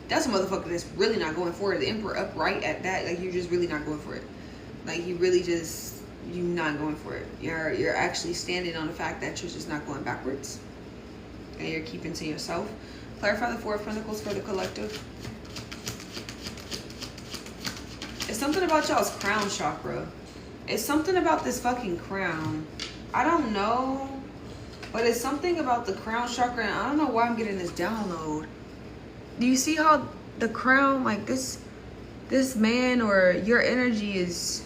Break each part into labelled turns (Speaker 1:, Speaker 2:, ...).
Speaker 1: That's a motherfucker that's really not going for it. The Emperor upright at that, like you're just really not going for it. Like you really just you're not going for it. You're actually standing on the fact that you're just not going backwards, and you're keeping to yourself. Clarify the Four of Pentacles for the collective. It's something about y'all's crown chakra. It's something about this fucking crown. I don't know, but it's something about the crown chakra, and I don't know why I'm getting this download. Do you see how the crown, like this man or your energy is...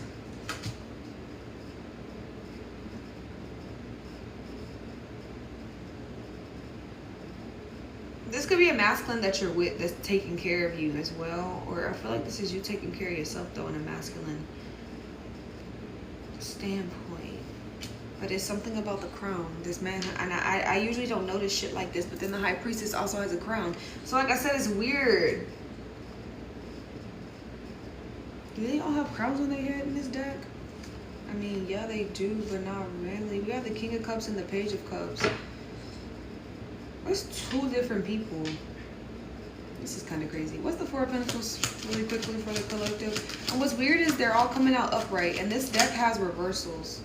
Speaker 1: This could be a masculine that you're with that's taking care of you as well. Or I feel like this is you taking care of yourself though in a masculine standpoint. But it's something about the crown. This man, and I usually don't notice shit like this, but then the High Priestess also has a crown. So like I said, it's weird. Do they all have crowns on their head in this deck? I mean, yeah, they do, but not really. We have the King of Cups and the Page of Cups. There's two different people. This is kind of crazy. What's the Four of Pentacles really quickly for the collective? And what's weird is they're all coming out upright, and this deck has reversals.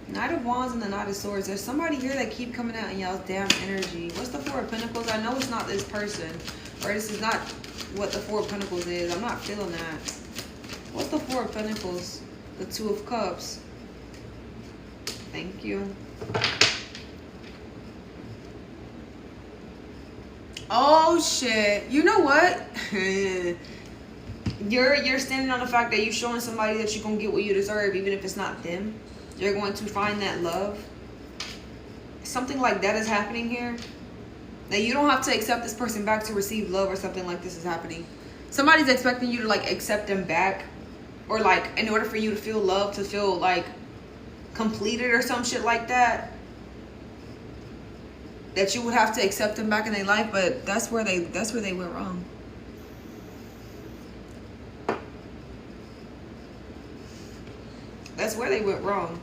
Speaker 1: Knight of Wands and the Knight of Swords. There's somebody here that keep coming out in y'all's damn energy. What's the Four of Pentacles? I know it's not this person, or this is not what the Four of Pentacles is. I'm not feeling that. What's the Four of Pentacles? The Two of Cups. Thank you. Oh shit. You know what? You're standing on the fact that you're showing somebody that you're gonna get what you deserve, even if it's not them. You're going to find that love. Something like that is happening here. Now you don't have to accept this person back to receive love, or something like this is happening. Somebody's expecting you to like accept them back, or like in order for you to feel love, to feel like completed or some shit like that, that you would have to accept them back in their life. But that's where they went wrong. That's where they went wrong.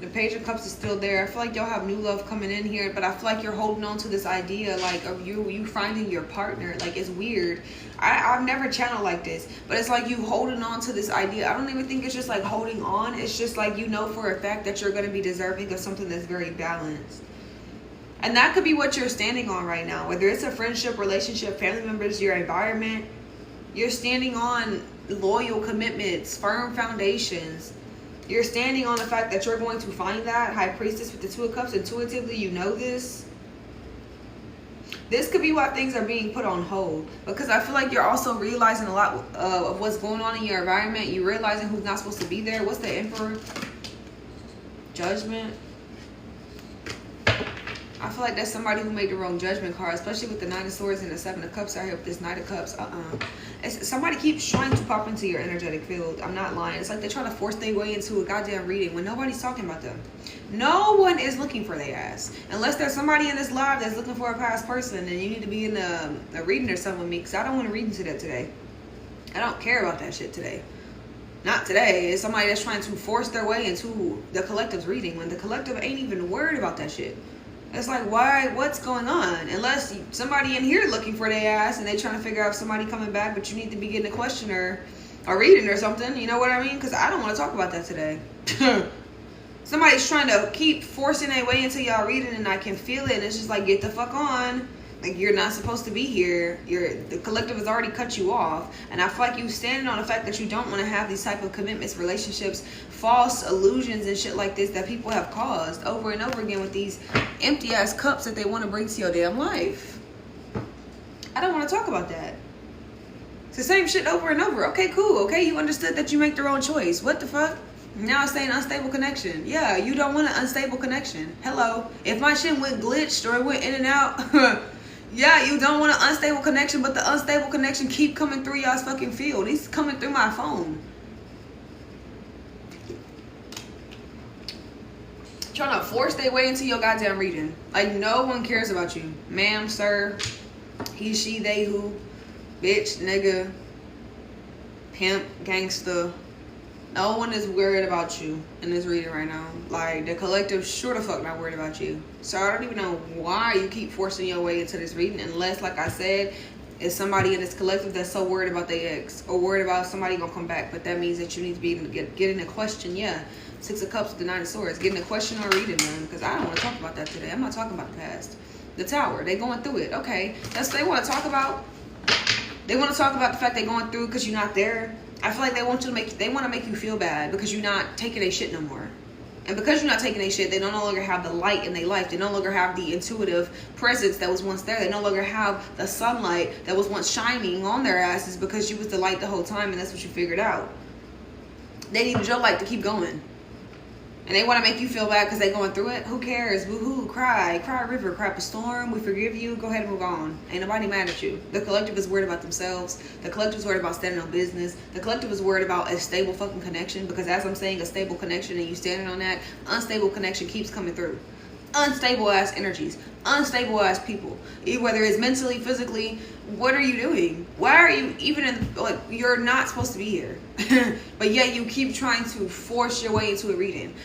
Speaker 1: The Page of Cups is still there. I feel like y'all have new love coming in here, but I feel like you're holding on to this idea like of you finding your partner. Like, it's weird. I've never channeled like this, but it's like you holding on to this idea. I don't even think it's just like holding on. It's just like you know for a fact that you're going to be deserving of something that's very balanced. And that could be what you're standing on right now. Whether it's a friendship, relationship, family members, your environment. You're standing on loyal commitments, firm foundations. You're standing on the fact that you're going to find that. High Priestess with the Two of Cups. Intuitively, you know this. This could be why things are being put on hold. Because I feel like you're also realizing a lot of what's going on in your environment. You're realizing who's not supposed to be there. What's the Emperor? Judgment. I feel like that's somebody who made the wrong judgment card, especially with the Nine of Swords and the Seven of Cups out here with this Knight of Cups. Somebody keeps trying to pop into your energetic field. I'm not lying. It's like they're trying to force their way into a goddamn reading when nobody's talking about them. No one is looking for their ass. Unless there's somebody in this live that's looking for a past person, and you need to be in a reading or something with me, because I don't want to read into that today. I don't care about that shit today. Not today. It's somebody that's trying to force their way into the collective's reading when the collective ain't even worried about that shit. It's like, why? What's going on? Unless somebody in here looking for their ass and they trying to figure out if somebody coming back, but you need to be getting a question or reading or something. You know what I mean? Because I don't want to talk about that today. Somebody's trying to keep forcing their way into y'all reading, and I can feel it. And it's just like, get the fuck on. Like, you're not supposed to be here. The collective has already cut you off. And I feel like you standing on the fact that you don't want to have these type of commitments, relationships, false illusions and shit like this that people have caused over and over again with these empty ass cups that they want to bring to your damn life. I don't want to talk about that. It's the same shit over and over. Okay, cool. Okay, you understood that you make the wrong choice. What the fuck? Now it's saying unstable connection. Yeah, you don't want an unstable connection. Hello. If my shit went glitched or it went in and out... Yeah, you don't want an unstable connection, but the unstable connection keep coming through y'all's fucking field. It's coming through my phone. Trying to force their way into your goddamn reading. Like, no one cares about you. Ma'am, sir, he, she, they, who, bitch, nigga, pimp, gangster. No one is worried about you in this reading right now. Like, the collective sure the fuck not worried about you. So I don't even know why you keep forcing your way into this reading, unless, like I said, it's somebody in this collective that's so worried about their ex, or worried about somebody gonna come back. But that means that you need to be able to get in a question. Yeah, Six of Cups with the Nine of Swords. Getting a question or reading them, because I don't want to talk about that today. I'm not talking about the past. The Tower, they going through it. Okay, that's what they want to talk about. They want to talk about the fact they're going through because you're not there. I feel like they want to make you feel bad because you're not taking a shit no more. And because you're not taking a shit, they no longer have the light in their life. They no longer have the intuitive presence that was once there. They no longer have the sunlight that was once shining on their asses because you was the light the whole time, and that's what you figured out. They needed your light to keep going. And they want to make you feel bad because they're going through it. Who cares? Woo-hoo, cry. Cry river, crap a storm. We forgive you. Go ahead and move on. Ain't nobody mad at you. The collective is worried about themselves. The collective is worried about standing on business. The collective is worried about a stable fucking connection, because as I'm saying, a stable connection and you standing on that, unstable connection keeps coming through. Unstable ass energies. Unstable ass people. Whether it's mentally, physically, what are you doing? Why are you even in, like, you're not supposed to be here. But yet you keep trying to force your way into a reading.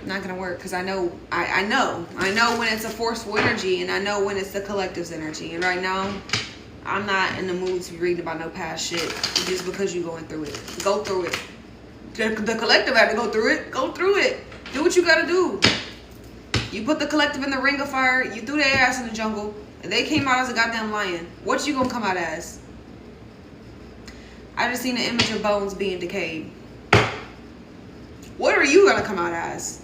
Speaker 1: Not gonna work, because I know when it's a forceful energy, and I know when it's the collective's energy. And right now, I'm not in the mood to be reading about no past shit just because you're going through it. Go through it. The collective had to go through it. Go through it. Do what you gotta do. You put the collective in the ring of fire. You threw their ass in the jungle, and they came out as a goddamn lion. What you gonna come out as? I just seen the image of bones being decayed. What are you gonna come out as?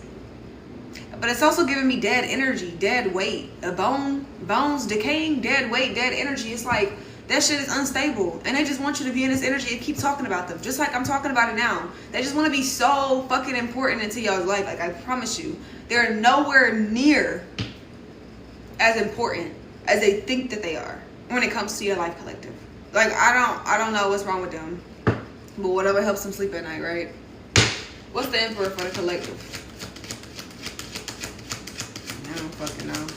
Speaker 1: But it's also giving me dead energy, dead weight. A bones decaying, dead weight, dead energy. It's like, that shit is unstable. And they just want you to be in this energy and keep talking about them. Just like I'm talking about it now. They just want to be so fucking important into y'all's life. Like, I promise you, they're nowhere near as important as they think that they are when it comes to your life collective. Like, I don't know what's wrong with them. But whatever helps them sleep at night, right? What's the Emperor for the collective? I don't fucking know.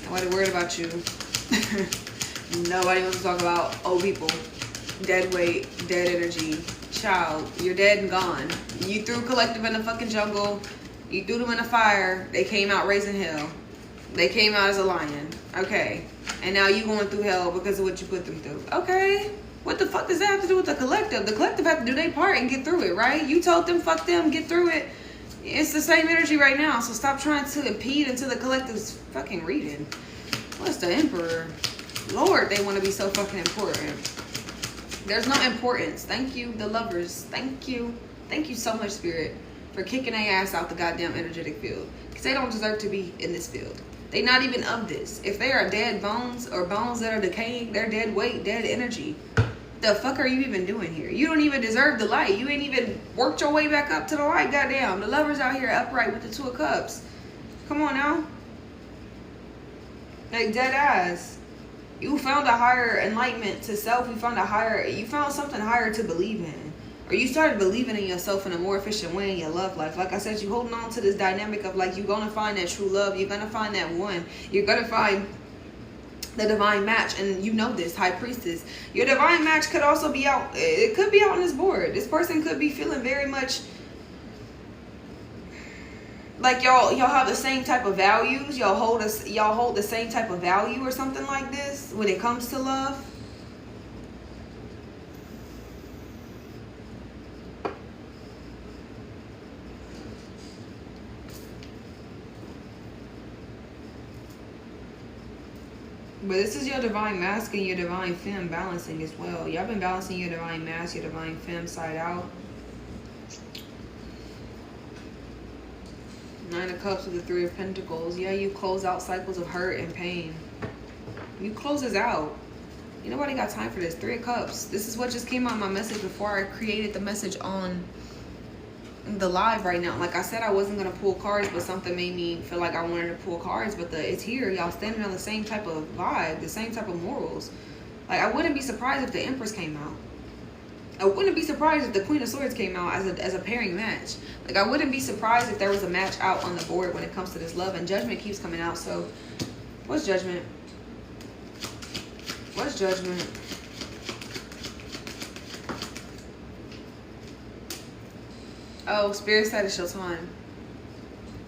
Speaker 1: Nobody worried about you. Nobody wants to talk about old people. Dead weight, dead energy. Child, you're dead and gone. You threw collective in the fucking jungle. You threw them in the fire. They came out raising hell. They came out as a lion. Okay. And now you going through hell because of what you put them through. Okay. What the fuck does that have to do with the collective? The collective have to do their part and get through it, right? You told them, fuck them, get through it. It's the same energy right now, so stop trying to impede into the collective's fucking reading. What's the Emperor? Lord, they want to be so fucking important. There's no importance. Thank you, the lovers. Thank you. Thank you so much, Spirit, for kicking their ass out the goddamn energetic field. Because they don't deserve to be in this field. They not even of this. If they are dead bones or bones that are decaying, they're dead weight, dead energy. The fuck are you even doing here? You don't even deserve the light. You ain't even worked your way back up to the light, goddamn. The lovers out here upright with the Two of Cups. Come on now. Like, dead ass. You found a higher enlightenment to self. You found something higher to believe in. Or you started believing in yourself in a more efficient way in your love life. Like I said, you holding on to this dynamic of, like, you're going to find that true love. You're going to find that one. You're going to find the divine match. And you know this, High Priestess. Your divine match could also be out. It could be out on this board. This person could be feeling very much like y'all have the same type of values. Y'all hold the same type of value or something like this when it comes to love. But this is your divine masc and your divine femme balancing as well. Y'all been balancing your divine masc, your divine femme side out. Nine of Cups with the Three of Pentacles. Yeah, you close out cycles of hurt and pain. You close this out. Ain't nobody got time for this. Three of Cups. This is what just came out in my message before I created the message on the live right now. Like I said, I wasn't going to pull cards, but something made me feel like I wanted to pull cards. But it's here. Y'all standing on the same type of vibe, the same type of morals. Like, I wouldn't be surprised if the Empress came out. I wouldn't be surprised if the Queen of Swords came out as a pairing match. Like, I wouldn't be surprised if there was a match out on the board when it comes to this love. And Judgment keeps coming out. So, what's Judgment? What's Judgment? Oh, Spirit said it's your time.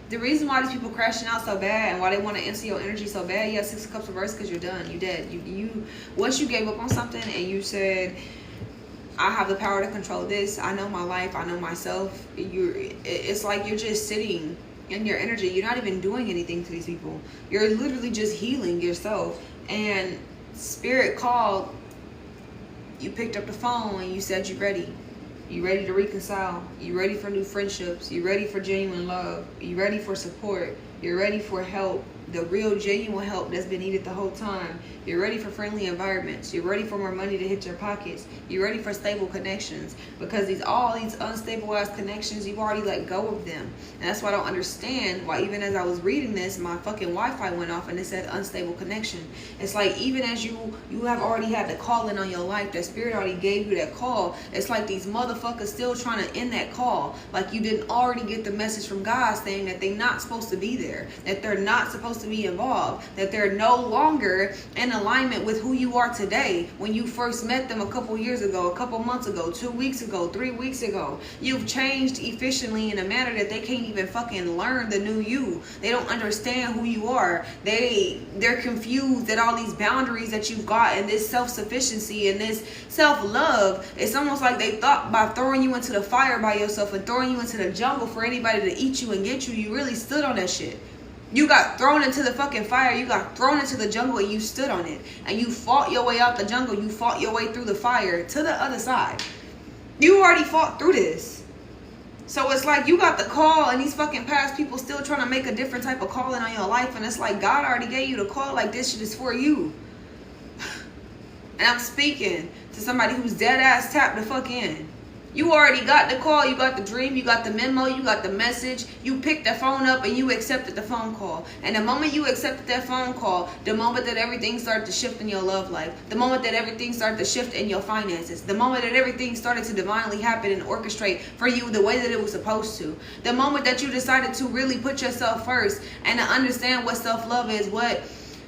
Speaker 1: The reason why these people crashing out so bad and why they want to enter your energy so bad, you have 6 of Cups reversed because you're done. You dead. You once you gave up on something and you said, I have the power to control this. I know my life. I know myself. It's like you're just sitting in your energy. You're not even doing anything to these people. You're literally just healing yourself. And Spirit called. You picked up the phone and you said you're ready. You ready to reconcile. You ready for new friendships. You ready for genuine love. You ready for support. You're ready for help. The real genuine help that's been needed the whole time. You're ready for friendly environments. You're ready for more money to hit your pockets. You're ready for stable connections. Because all these unstable ass connections, you've already let go of them. And that's why I don't understand why even as I was reading this, my fucking Wi-Fi went off and it said unstable connection. It's like even as you have already had the calling on your life, that Spirit already gave you that call. It's like these motherfuckers still trying to end that call. Like you didn't already get the message from God saying that they're not supposed to be there. That they're not supposed to be involved. That they're no longer in alignment with who you are today. When you first met them a couple years ago, a couple months ago, 2 weeks ago, 3 weeks ago, you've changed efficiently in a manner that they can't even fucking learn the new you. They don't understand who you are. They're confused at all these boundaries that you've got and this self-sufficiency and this self-love. It's almost like they thought by throwing you into the fire by yourself and throwing you into the jungle for anybody to eat you and get you, you really stood on that shit. You got thrown into the fucking fire. You got thrown into the jungle and you stood on it. And you fought your way out the jungle. You fought your way through the fire to the other side. You already fought through this. So it's like you got the call and these fucking past people still trying to make a different type of calling on your life. And it's like God already gave you the call, like this shit is for you. And I'm speaking to somebody who's dead ass tapped the fuck in. You already got the call, you got the dream, you got the memo, you got the message. You picked the phone up and you accepted the phone call. And the moment you accepted that phone call, the moment that everything started to shift in your love life, the moment that everything started to shift in your finances, the moment that everything started to divinely happen and orchestrate for you the way that it was supposed to, the moment that you decided to really put yourself first and to understand what self-love is, what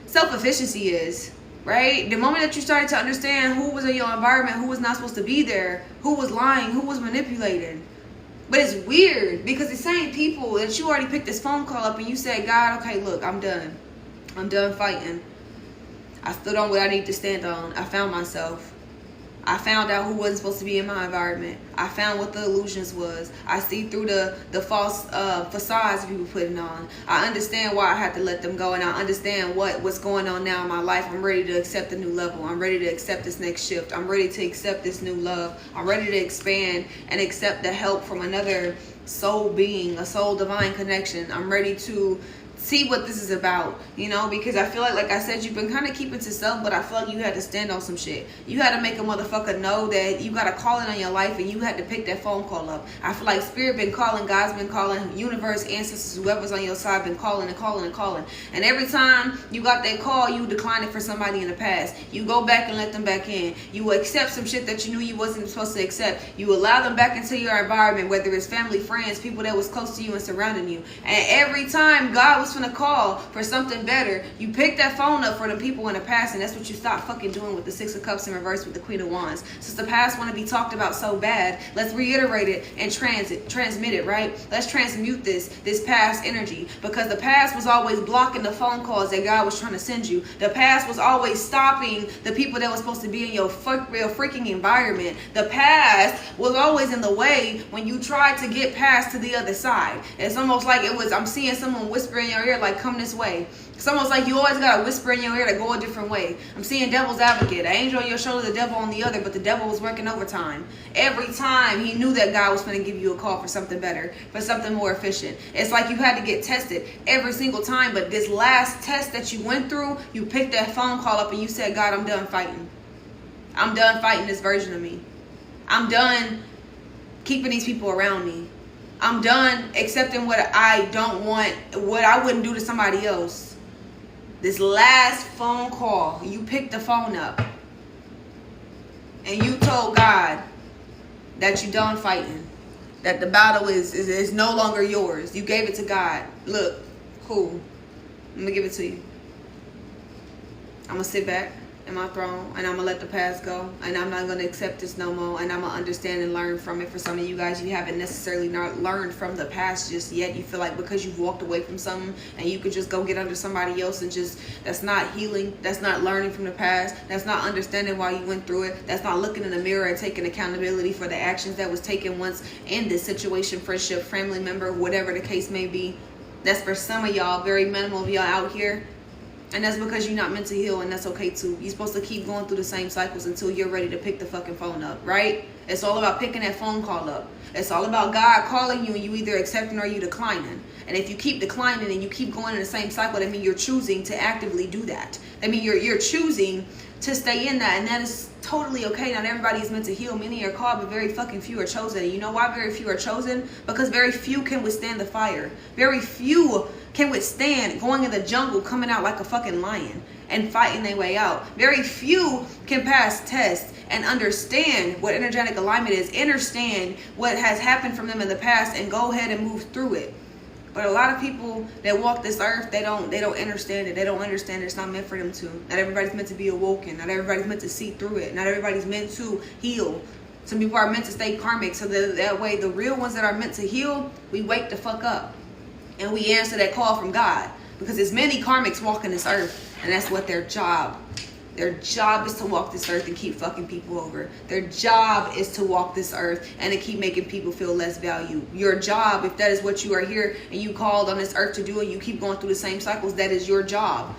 Speaker 1: self-efficiency is. Right? The moment that you started to understand who was in your environment, who was not supposed to be there, who was lying, who was manipulating. But it's weird because the same people that you already picked this phone call up and you said, God, okay, look, I'm done. I'm done fighting. I stood on what I need to stand on. I found myself. I found out who wasn't supposed to be in my environment. I found what the illusions was. I see through the false facades people putting on. I understand why I had to let them go, and I understand what's going on now in my life. I'm ready to accept the new level. I'm ready to accept this next shift. I'm ready to accept this new love. I'm ready to expand and accept the help from another soul being, a soul divine connection. I'm ready to see what this is about, you know, because I feel like I said, you've been kind of keeping to self, but I feel like you had to stand on some shit. You had to make a motherfucker know that you got a calling on your life and you had to pick that phone call up. I feel like Spirit been calling, God's been calling, universe, ancestors, whoever's on your side been calling and calling and calling. And every time you got that call, you decline it for somebody in the past. You go back and let them back in. You accept some shit that you knew you wasn't supposed to accept. You allow them back into your environment, whether it's family, friends, people that was close to you and surrounding you. And every time God was finna call for something better, you pick that phone up for the people in the past, and that's what you stop fucking doing with the 6 of Cups in reverse with the Queen of Wands. Since the past want to be talked about so bad, let's reiterate it and transmit it, right? Let's transmute this past energy, because the past was always blocking the phone calls that God was trying to send you. The past was always stopping the people that were supposed to be in your real freaking environment. The past was always in the way when you tried to get past to the other side. It's almost like I'm seeing someone whisper in your ear like, come this way. It's almost like you always got a whisper in your ear to go a different way. I'm seeing devil's advocate. An angel on your shoulder, the devil on the other, but the devil was working overtime. Every time he knew that God was going to give you a call for something better, for something more efficient. It's like you had to get tested every single time, but this last test that you went through, you picked that phone call up and you said, God, I'm done fighting. I'm done fighting this version of me. I'm done keeping these people around me. I'm done accepting what I don't want, what I wouldn't do to somebody else. This last phone call, you picked the phone up and you told God that you're done fighting, that the battle is no longer yours. You gave it to God. Look, cool. I'm going to give it to you. I'm going to sit back. in my throne, and I'm gonna let the past go, and I'm not gonna accept this no more, and I'm gonna understand and learn from it. For some of you guys, you haven't necessarily not learned from the past just yet. You feel like because you've walked away from something and you could just go get under somebody else and just, that's not healing, that's not learning from the past, that's not understanding why you went through it, that's not looking in the mirror and taking accountability for the actions that was taken once in this situation, friendship, family member, whatever the case may be. That's for some of y'all, very minimal of y'all out here. And that's because you're not meant to heal, and that's okay too. You're supposed to keep going through the same cycles until you're ready to pick the fucking phone up, right? It's all about picking that phone call up. It's all about God calling you and you either accepting or you declining. And if you keep declining and you keep going in the same cycle, that means you're choosing to actively do that. That means you're choosing to stay in that, and that is totally okay. Not everybody is meant to heal. Many are called, but very fucking few are chosen. And you know why very few are chosen? Because very few can withstand the fire. Very few can withstand going in the jungle, coming out like a fucking lion and fighting their way out. Very few can pass tests and understand what energetic alignment is, understand what has happened from them in the past, and go ahead and move through it. But a lot of people that walk this earth, they don't understand it. They don't understand it. It's not meant for them to. Not everybody's meant to be awoken. Not everybody's meant to see through it. Not everybody's meant to heal. Some people are meant to stay karmic, so that way the real ones that are meant to heal, we wake the fuck up. And we answer that call from God. Because there's many karmics walking this earth, and that's what their job. Their job is to walk this earth and keep fucking people over. Their job is to walk this earth and to keep making people feel less value. Your job, if that is what you are here and you called on this earth to do, and you keep going through the same cycles, that is your job.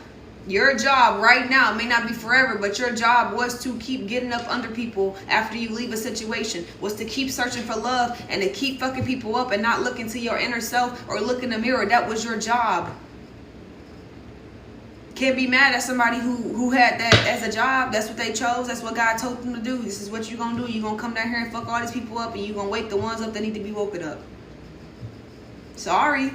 Speaker 1: Your job right now, it may not be forever, but your job was to keep getting up under people after you leave a situation, was to keep searching for love and to keep fucking people up and not look into your inner self or look in the mirror. That was your job. Can't be mad at somebody who had that as a job. That's what they chose. That's what God told them to do. This is what you're going to do. You're going to come down here and fuck all these people up, and you're going to wake the ones up that need to be woken up. Sorry.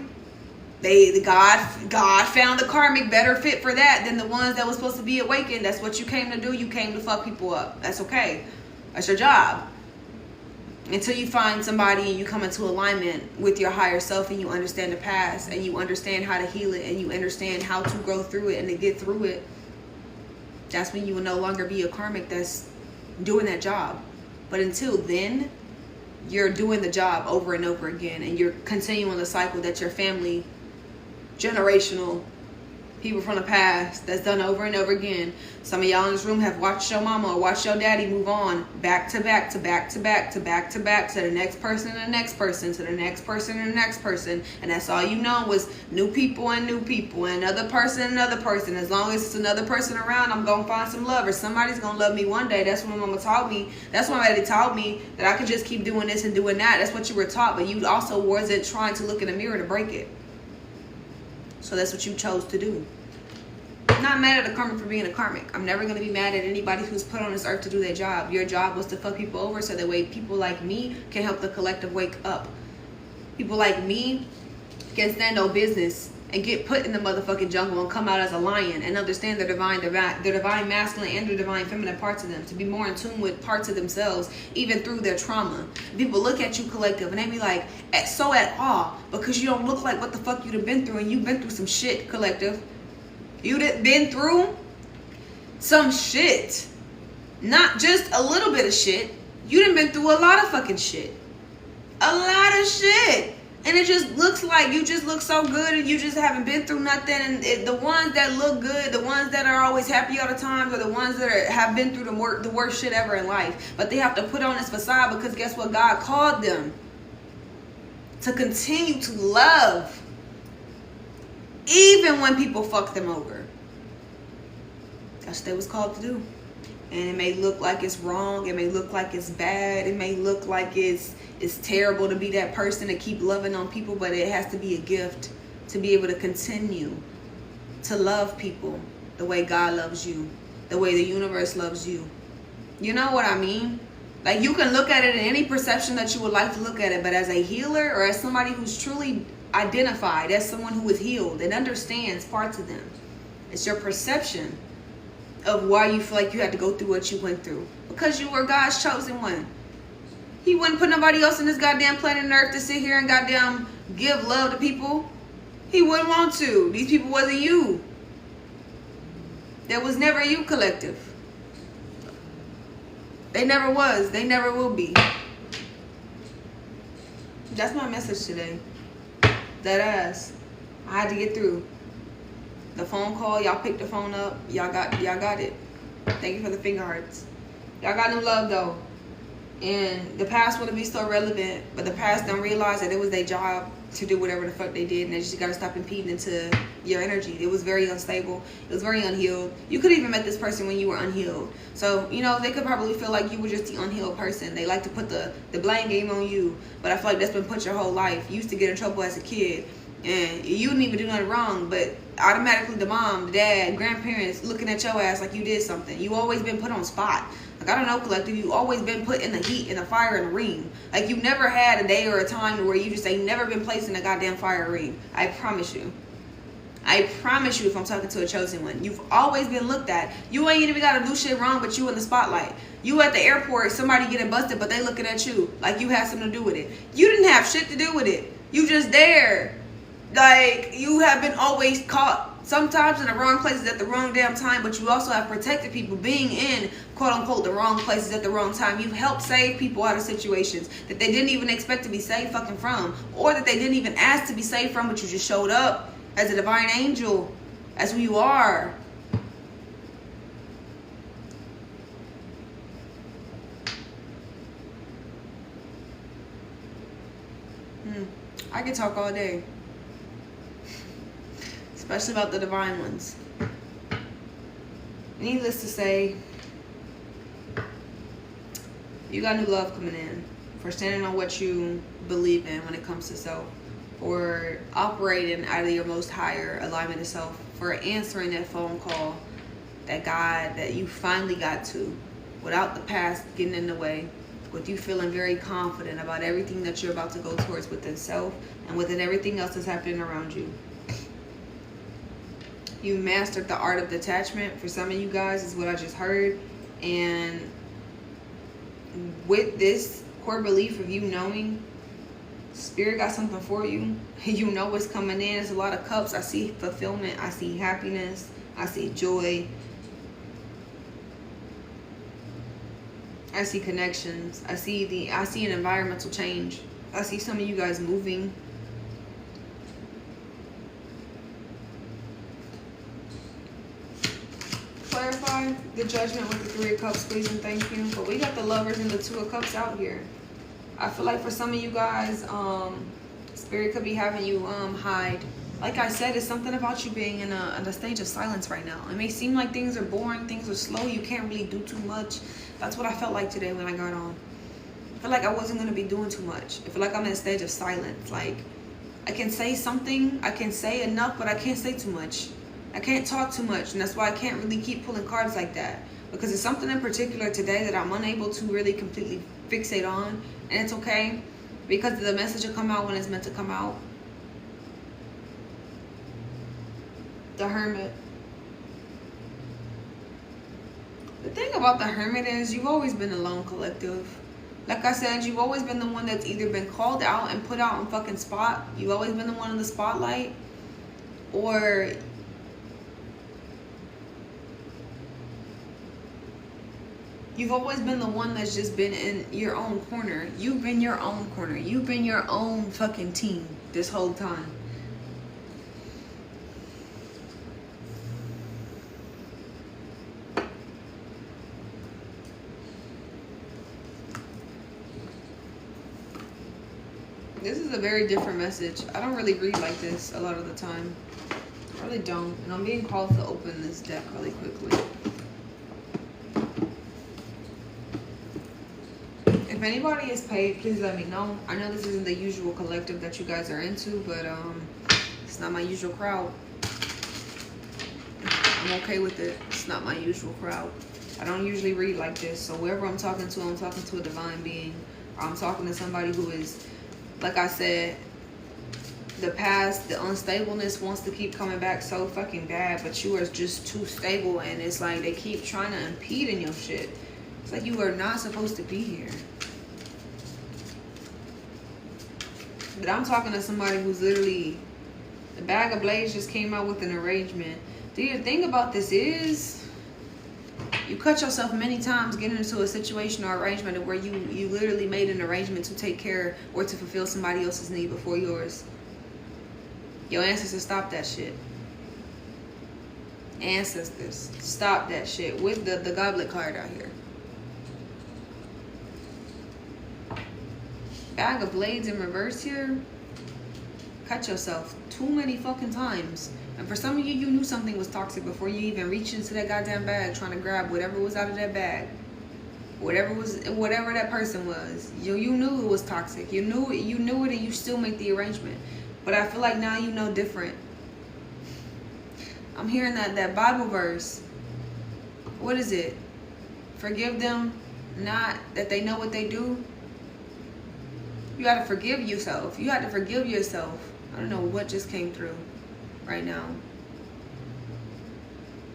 Speaker 1: God found the karmic better fit for that than the ones that was supposed to be awakened. That's what you came to do. You came to fuck people up. That's okay. That's your job. Until you find somebody and you come into alignment with your higher self and you understand the past and you understand how to heal it and you understand how to grow through it and to get through it, that's when you will no longer be a karmic that's doing that job. But until then, you're doing the job over and over again, and you're continuing the cycle that your family, generational people from the past, that's done over and over again. Some of y'all in this room have watched your mama or watched your daddy move on back to back to back to back to back to back to the next person and the next person to the next person and the next person, and that's all you know was new people and another person and another person. As long as it's another person around, I'm gonna find some love, or somebody's gonna love me one day. That's what my mama taught me. That's what my daddy taught me, that I could just keep doing this and doing that. That's what you were taught, but you also wasn't trying to look in the mirror to break it. So that's what you chose to do. I'm not mad at a karmic for being a karmic. I'm never going to be mad at anybody who's put on this earth to do their job. Your job was to fuck people over so that way people like me can help the collective wake up. People like me can stand on business and get put in the motherfucking jungle and come out as a lion and understand their divine masculine and their divine feminine parts of them, to be more in tune with parts of themselves, even through their trauma. People look at you, collective, and they be like, so at awe, because you don't look like what the fuck you'd have been through, and you've been through some shit, collective. You'd have been through some shit. Not just a little bit of shit. You done been through a lot of fucking shit. A lot of shit. And it just looks like you just look so good and you just haven't been through nothing. And the ones that look good, the ones that are always happy all the time, are the ones that have been through the worst shit ever in life. But they have to put on this facade because guess what? God called them to continue to love even when people fuck them over. That's what they was called to do. And it may look like it's wrong. It may look like it's bad. It may look like it's terrible to be that person to keep loving on people, but it has to be a gift to be able to continue to love people the way God loves you, the way the universe loves you. You know what I mean? Like, you can look at it in any perception that you would like to look at it, but as a healer or as somebody who's truly identified as someone who is healed and understands parts of them, it's your perception of why you feel like you had to go through what you went through. Because you were God's chosen one. He wouldn't put nobody else in this goddamn planet Earth to sit here and goddamn give love to people. He wouldn't want to. These people wasn't you. That was never you, collective. They never was. They never will be. That's my message today. That ass. I had to get through. The phone call, y'all picked the phone up. Y'all got it. Thank you for the finger hearts. Y'all got new love though. And the past wouldn't be so relevant, but the past don't realize that it was their job to do whatever the fuck they did, and they just gotta stop impeding into your energy. It was very unstable. It was very unhealed. You could even met this person when you were unhealed. So, you know, they could probably feel like you were just the unhealed person. They like to put the blame game on you, but I feel like that's been put your whole life. You used to get in trouble as a kid, and you didn't even do nothing wrong, but automatically the mom, the dad, grandparents looking at your ass like you did something. You always been put on spot. Like, I don't know, collective, you always been put in the heat, in the fire, in the ring. Like, you never had a day or a time where you just ain't never been placed in a goddamn fire ring. I promise you. I promise you, if I'm talking to a chosen one, you've always been looked at. You ain't even got to do shit wrong, but you in the spotlight. You at the airport, somebody getting busted, but they looking at you like you had something to do with it. You didn't have shit to do with it. You just there. Like, you have been always caught. Sometimes in the wrong places at the wrong damn time, but you also have protected people being in, quote unquote, the wrong places at the wrong time. You've helped save people out of situations that they didn't even expect to be saved fucking from, or that they didn't even ask to be saved from, but you just showed up as a divine angel, as who you are. I could talk all day. Especially about the divine ones. Needless to say, you got new love coming in for standing on what you believe in when it comes to self, for operating out of your most higher alignment of self, for answering that phone call that God, that you finally got to without the past getting in the way, with you feeling very confident about everything that you're about to go towards within self and within everything else that's happening around you. You mastered the art of detachment. For some of you guys, is what I just heard. And with this core belief of you knowing Spirit got something for you, you know what's coming in. There's a lot of cups. I see fulfillment. I see happiness. I see joy. I see connections. I see an environmental change. I see some of you guys moving. Clarify the judgment with the Three of Cups, please and thank you. But we got the Lovers and the Two of Cups out here. I feel like for some of you guys, Spirit could be having you hide. Like I said, it's something about you being in a stage of silence right now. It may seem like things are boring, things are slow, you can't really do too much. That's what I felt like today when I got on. I feel like I wasn't going to be doing too much. I feel like I'm in a stage of silence. Like, I can say something, I can say enough, but I can't say too much. I can't talk too much, and that's why I can't really keep pulling cards like that. Because it's something in particular today that I'm unable to really completely fixate on, and it's okay. Because the message will come out when it's meant to come out. The Hermit. The thing about the Hermit is you've always been alone, collective. Like I said, you've always been the one that's either been called out and put out on fucking spot. You've always been the one in the spotlight. Or you've always been the one that's just been in your own corner. You've been your own corner. You've been your own fucking team this whole time. This is a very different message. I don't really read like this a lot of the time. I really don't. And I'm being called to open this deck really quickly. If anybody is paid, please let me know. I know this isn't the usual collective that you guys are into, but it's not my usual crowd. I'm okay with it. It's not my usual crowd. I don't usually read like this. So whoever I'm talking to a divine being. Or I'm talking to somebody who is, like I said, the past, the unstableness wants to keep coming back so fucking bad, but you are just too stable, and it's like they keep trying to impede in your shit. It's like you are not supposed to be here. But I'm talking to somebody who's literally, the Bag of Blades just came out with an arrangement. The thing about this is, You cut yourself many times getting into a situation or arrangement where you literally made an arrangement to take care or to fulfill somebody else's need before yours. Your ancestors stop that shit. Ancestors, stop that shit with the goblet card out here. Bag of blades in reverse here. Cut yourself too many fucking times. And for some of you, you knew something was toxic before you even reached into that goddamn bag trying to grab whatever was out of that bag. Whatever that person was. You knew it was toxic. You knew it and you still make the arrangement. But I feel like now you know different. I'm hearing that Bible verse. What is it? Forgive them, not that they know what they do. You got to forgive yourself. You had to forgive yourself. I don't know what just came through right now.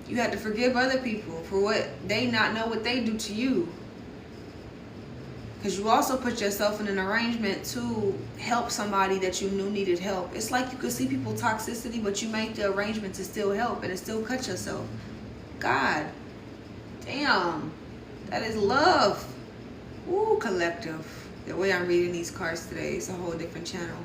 Speaker 1: You had to forgive other people for what they not know what they do to you. Because you also put yourself in an arrangement to help somebody that you knew needed help. It's like you could see people toxicity, but you make the arrangement to still help and to still cut yourself. God damn. That is love. Ooh, collective. The way I'm reading these cards today is a whole different channel.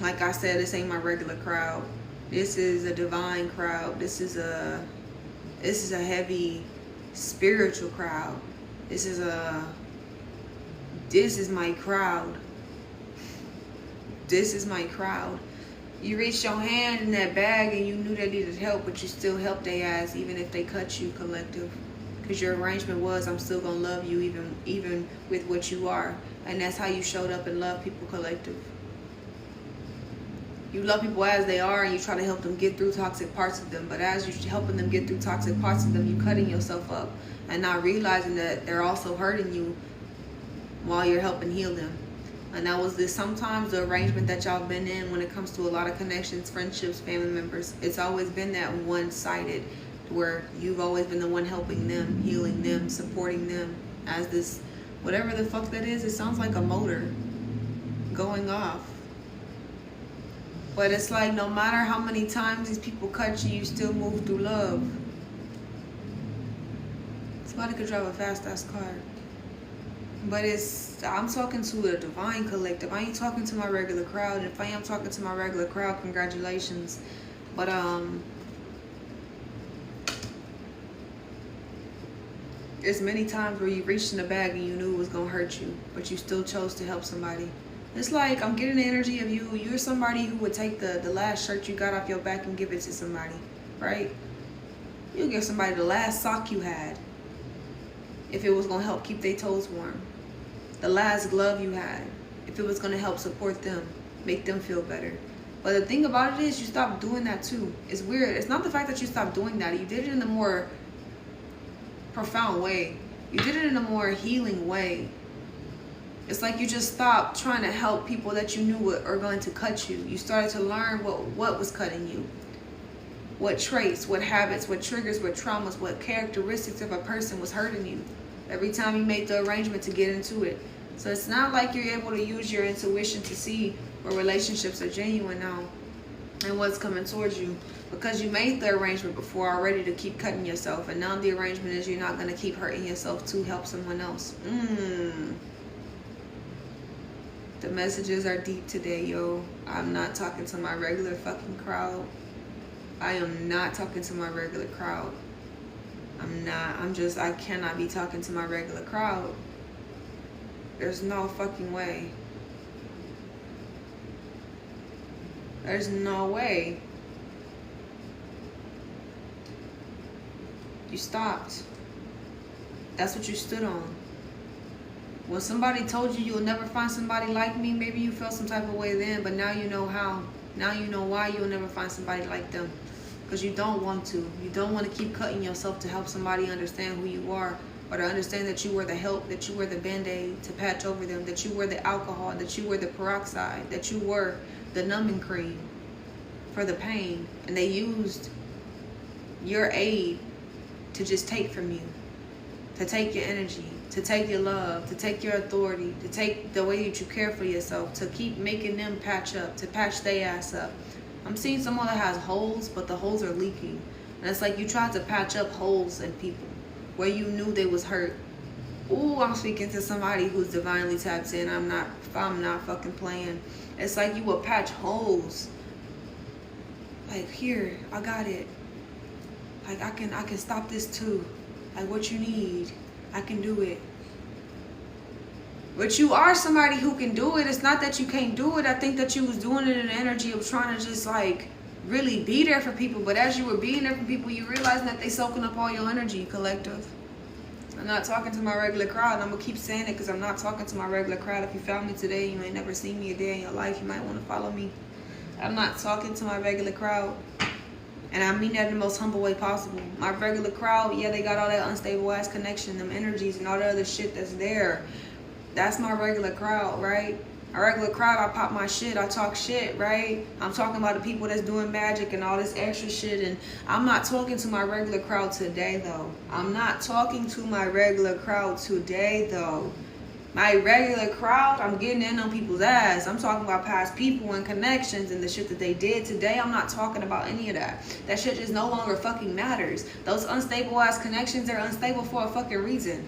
Speaker 1: Like I said, this ain't my regular crowd. This is a divine crowd. This is a heavy spiritual crowd. This is my crowd. This is my crowd. You reached your hand in that bag and you knew they needed help, but you still helped their ass even if they cut you, collective. Because your arrangement was, I'm still going to love you even with what you are. And that's how you showed up and loved people, collective. You love people as they are and you try to help them get through toxic parts of them. But as you're helping them get through toxic parts of them, you're cutting yourself up and not realizing that they're also hurting you while you're helping heal them. And that was sometimes the arrangement that y'all been in when it comes to a lot of connections, friendships, family members. It's always been that one-sided, where you've always been the one helping them, healing them, supporting them as this, whatever the fuck that is. It sounds like a motor going off. But it's like no matter how many times these people cut you, you still move through love. Somebody could drive a fast-ass car. But I'm talking to a divine collective. I ain't talking to my regular crowd. And if I am talking to my regular crowd, congratulations. But there's many times where you reached in the bag and you knew it was gonna hurt you, but you still chose to help somebody. It's like I'm getting the energy of you. You're somebody who would take the last shirt you got off your back and give it to somebody, right? You'll give somebody the last sock you had if it was gonna help keep their toes warm. The last glove you had, if it was gonna help support them, make them feel better. But the thing about it is you stopped doing that too. It's weird. It's not the fact that you stopped doing that. You did it in a more profound way. You did it in a more healing way. It's like you just stopped trying to help people that you knew are going to cut you. You started to learn what was cutting you. What traits, what habits, what triggers, what traumas, what characteristics of a person was hurting you. Every time you made the arrangement to get into it. So it's not like you're able to use your intuition to see where relationships are genuine now and what's coming towards you. Because you made the arrangement before already to keep cutting yourself. And now the arrangement is you're not going to keep hurting yourself to help someone else. The messages are deep today, yo. I'm not talking to my regular fucking crowd. I am not talking to my regular crowd. I cannot be talking to my regular crowd. There's no fucking way. There's no way. You stopped. That's what you stood on. When somebody told you you'll never find somebody like me, maybe you felt some type of way then, but now you know how. Now you know why you'll never find somebody like them. Because you don't want to. You don't want to keep cutting yourself to help somebody understand who you are, or to understand that you were the help, that you were the Band-Aid to patch over them, that you were the alcohol, that you were the peroxide, that you were the numbing cream for the pain. And they used your aid to just take from you, to take your energy, to take your love, to take your authority, to take the way that you care for yourself, to keep making them patch up, to patch their ass up. I'm seeing someone that has holes, but the holes are leaking. And it's like you tried to patch up holes in people where you knew they was hurt. Ooh, I'm speaking to somebody who's divinely tapped in. I'm not fucking playing. It's like you will patch holes. Like, here, I got it. Like, I can stop this too. Like, what you need, I can do it. But you are somebody who can do it. It's not that you can't do it. I think that you was doing it in the energy of trying to just like really be there for people. But as you were being there for people, you realized that they soaking up all your energy, collective. I'm not talking to my regular crowd. I'm going to keep saying it because I'm not talking to my regular crowd. If you found me today, you may never see me a day in your life. You might want to follow me. I'm not talking to my regular crowd. And I mean that in the most humble way possible. My regular crowd, yeah, they got all that unstable ass connection, them energies and all the other shit that's there. That's my regular crowd, right? A regular crowd, I pop my shit, I talk shit, right? I'm talking about the people that's doing magic and all this extra shit. And I'm not talking to my regular crowd today, though. I'm not talking to my regular crowd today, though. My regular crowd, I'm getting in on people's ass. I'm talking about past people and connections and the shit that they did. Today, I'm not talking about any of that. That shit just no longer fucking matters. Those unstable ass connections, they're unstable for a fucking reason.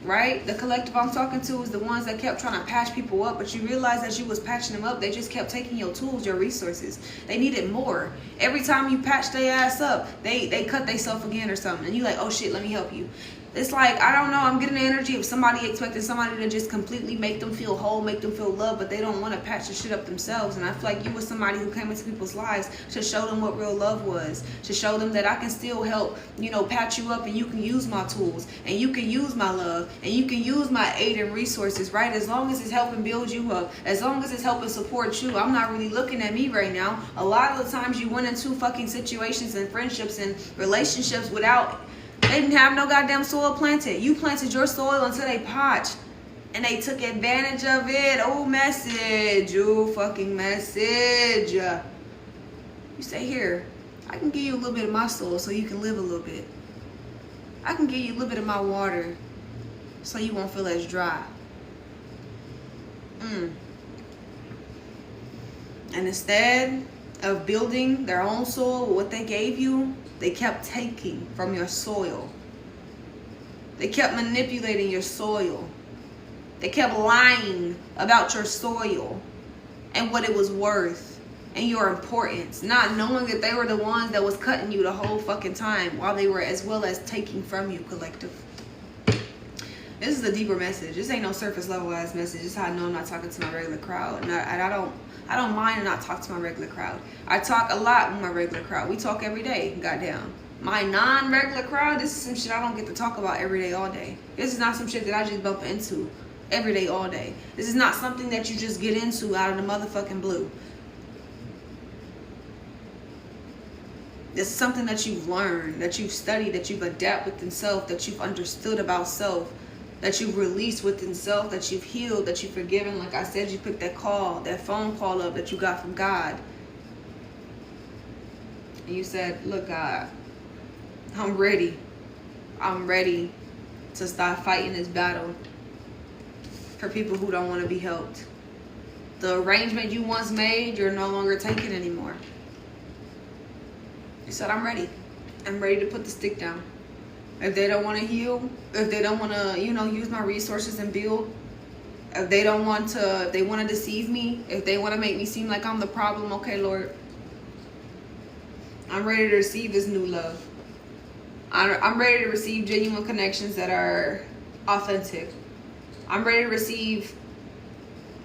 Speaker 1: Right? The collective I'm talking to is the ones that kept trying to patch people up, but you realize as you was patching them up, they just kept taking your tools, your resources. They needed more. Every time you patch their ass up, they cut themselves again or something. And you like, oh shit, let me help you. It's like, I don't know, I'm getting the energy of somebody expecting somebody to just completely make them feel whole, make them feel loved, but they don't want to patch the shit up themselves. And I feel like you was somebody who came into people's lives to show them what real love was, to show them that I can still help, you know, patch you up, and you can use my tools, and you can use my love, and you can use my aid and resources, right? As long as it's helping build you up, as long as it's helping support you. I'm not really looking at me right now. A lot of the times you went into fucking situations and friendships and relationships without... They didn't have no goddamn soil planted. You planted your soil until they potched. And they took advantage of it. Oh, message. Oh, fucking message. You say, here, I can give you a little bit of my soul so you can live a little bit. I can give you a little bit of my water so you won't feel as dry. And instead of building their own soil with what they gave you, they kept taking from your soil. They kept manipulating your soil. They kept lying about your soil and what it was worth and your importance, not knowing that they were the ones that was cutting you the whole fucking time while they were as well as taking from you, collective. This is a deeper message. This ain't no surface level ass message. This is how I know I'm not talking to my regular crowd. And I don't mind to not talk to my regular crowd. I talk a lot with my regular crowd. We talk every day, goddamn. My non-regular crowd, this is some shit I don't get to talk about every day, all day. This is not some shit that I just bump into every day, all day. This is not something that you just get into out of the motherfucking blue. This is something that you've learned, that you've studied, that you've adapted within self, that you've understood about self, that you've released within self, that you've healed, that you've forgiven. Like I said, you picked that phone call up that you got from God. And you said, look, God, I'm ready. I'm ready to start fighting this battle for people who don't want to be helped. The arrangement you once made, you're no longer taking anymore. You said, I'm ready. I'm ready to put the stick down. If they don't want to heal, if they don't want to, you know, use my resources and build, if they don't want to, if they want to deceive me, if they want to make me seem like I'm the problem, okay, Lord, I'm ready to receive this new love. I'm ready to receive genuine connections that are authentic. I'm ready to receive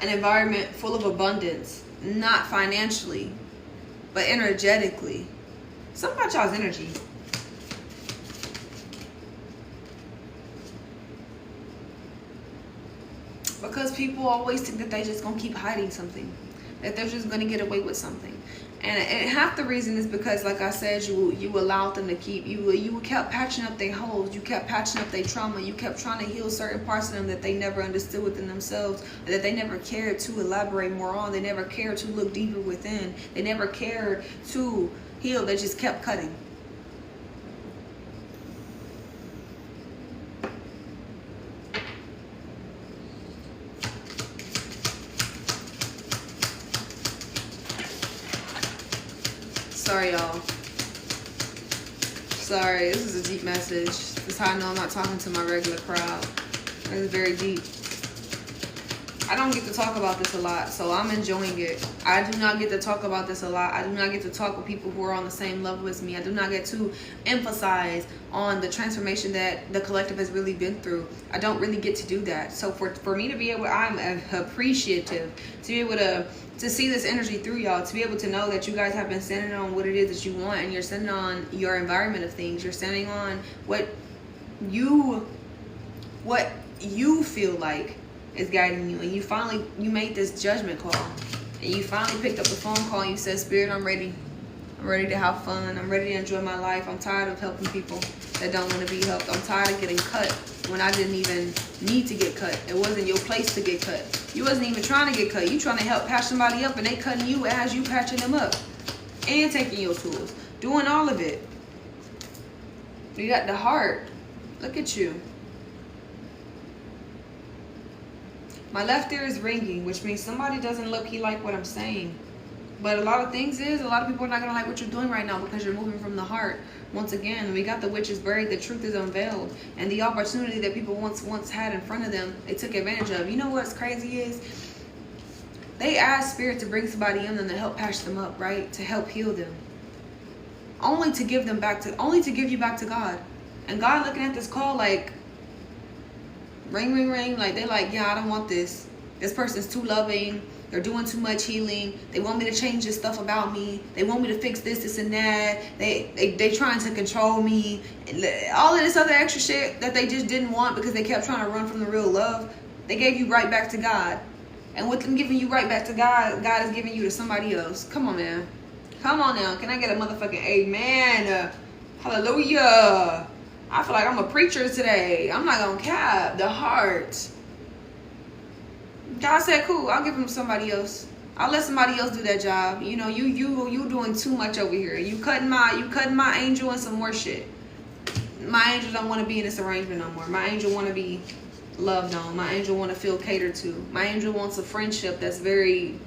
Speaker 1: an environment full of abundance, not financially, but energetically. Something about y'all's energy. Because people always think that they just gonna keep hiding something, that they're just gonna get away with something. And half the reason is because, like I said, you allowed them to keep, you kept patching up their holes, you kept patching up their trauma, you kept trying to heal certain parts of them that they never understood within themselves, that they never cared to elaborate more on, they never cared to look deeper within, they never cared to heal, they just kept cutting. Sorry, y'all. sorry. This is a deep message. This is how I know I'm not talking to my regular crowd. It's very deep. I don't get to talk about this a lot, so I'm enjoying it. I do not get to talk about this a lot. I do not get to talk with people who are on the same level as me. I do not get to emphasize on the transformation that the collective has really been through. I don't really get to do that. So for me to be able, I'm appreciative to be able to see this energy through y'all, to be able to know that you guys have been standing on what it is that you want, and you're standing on your environment of things. You're standing on what you feel like is guiding you, and you made this judgment call, and you finally picked up the phone call and you said, Spirit, I'm ready to have fun, I'm ready to enjoy my life, I'm tired of helping people that don't want to be helped, I'm tired of getting cut when I didn't even need to get cut. It wasn't your place to get cut. You wasn't even trying to get cut. You trying to help patch somebody up, and they cutting you as you patching them up and taking your tools, doing all of it. You got the heart. Look at you. My left ear is ringing, which means somebody doesn't low-key like what I'm saying. But a lot of things is, a lot of people are not going to like what you're doing right now because you're moving from the heart. Once again, we got the witches buried, the truth is unveiled. And the opportunity that people once had in front of them, they took advantage of. You know what's crazy is? They asked Spirit to bring somebody in them to help patch them up, right? To help heal them. Only to give you back to God. And God looking at this call like, ring, ring, ring. Like, they like, yeah, I don't want this. This person's too loving. They're doing too much healing. They want me to change this stuff about me. They want me to fix this and that. They trying to control me. All of this other extra shit that they just didn't want because they kept trying to run from the real love. They gave you right back to God. And with them giving you right back to God, God is giving you to somebody else. Come on, man. Come on now. Can I get a motherfucking amen? Hallelujah. I feel like I'm a preacher today. I'm not gonna cap. The heart. God said, cool, I'll give him to somebody else. I'll let somebody else do that job. You know, you doing too much over here. You cutting my angel and some more shit. My angel don't want to be in this arrangement no more. My angel want to be loved on. My angel want to feel catered to. My angel wants a friendship that's very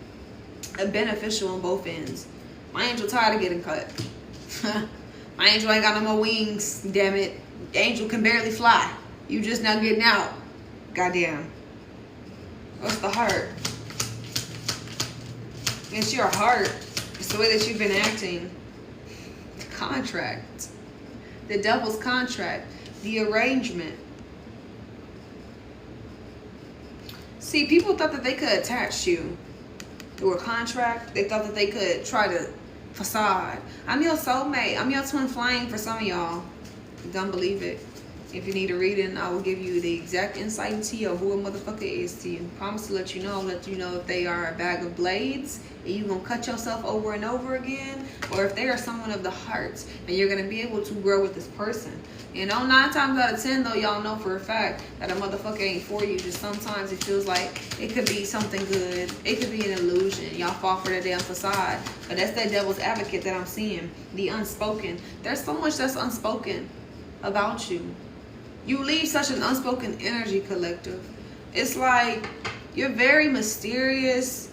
Speaker 1: beneficial on both ends. My angel tired of getting cut. My angel ain't got no more wings, damn it. The angel can barely fly. You just now getting out. Goddamn. What's the heart? It's your heart. It's the way that you've been acting. The contract. The devil's contract. The arrangement. See, people thought that they could attach you through a contract. They thought that they could try to facade. I'm your soulmate. I'm your twin flame for some of y'all. Don't believe it. If you need a reading, I will give you the exact insight into you, who a motherfucker is to you. Promise to let you know if they are a bag of blades and you're going to cut yourself over and over again, or if they are someone of the heart and you're going to be able to grow with this person. You know, 9 times out of 10, though, y'all know for a fact that a motherfucker ain't for you. Just sometimes it feels like it could be something good. It could be an illusion. Y'all fall for that damn facade. But that's that devil's advocate that I'm seeing. The unspoken. There's so much that's unspoken about you. You leave such an unspoken energy, collective. It's like you're very mysterious.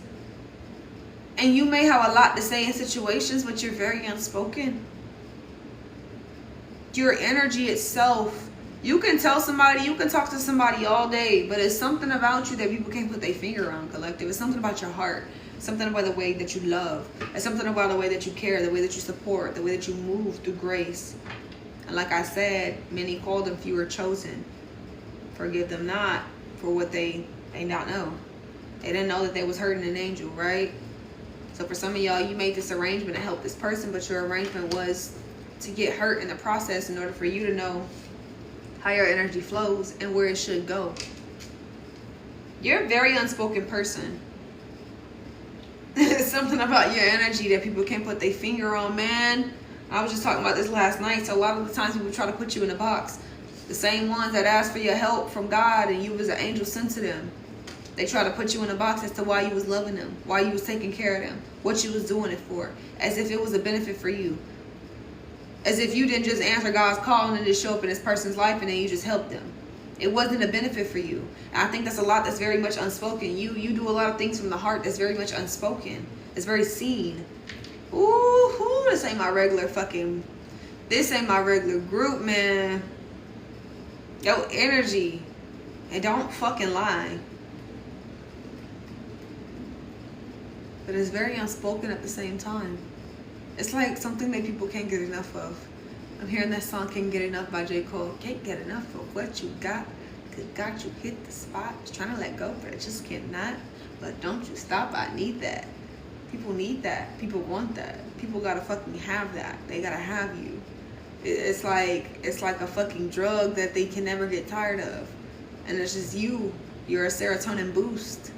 Speaker 1: And you may have a lot to say in situations, but you're very unspoken. Your energy itself, you can tell somebody, you can talk to somebody all day, but it's something about you that people can't put their finger on, collective. It's something about your heart, something about the way that you love. It's something about the way that you care, the way that you support, the way that you move through grace. And like I said, many called and few are chosen. Forgive them not for what they not know. They didn't know that they was hurting an angel, right? So for some of y'all, you made this arrangement to help this person, but your arrangement was to get hurt in the process in order for you to know how your energy flows and where it should go. You're a very unspoken person. There's something about your energy that people can't put their finger on, man. I was just talking about this last night. So a lot of the times people try to put you in a box. The same ones that asked for your help from God and you was an angel sent to them. They try to put you in a box as to why you was loving them, why you was taking care of them, what you was doing it for, as if it was a benefit for you. As if you didn't just answer God's call and then just show up in this person's life and then you just helped them. It wasn't a benefit for you. And I think that's a lot that's very much unspoken. You do a lot of things from the heart that's very much unspoken. It's very seen. Ooh, this ain't my regular fucking This ain't my regular group, man. Yo, energy. And don't fucking lie. But it's very unspoken at the same time. It's like something that people can't get enough of. I'm hearing that song, Can't Get Enough by J. Cole. Can't get enough of what you got. Cause got you hit the spot. Just trying to let go, but I just cannot. But don't you stop, I need that. People need that. People want that. People gotta fucking have that. They gotta have you. It's like a fucking drug that they can never get tired of. And it's just you. You're a serotonin boost.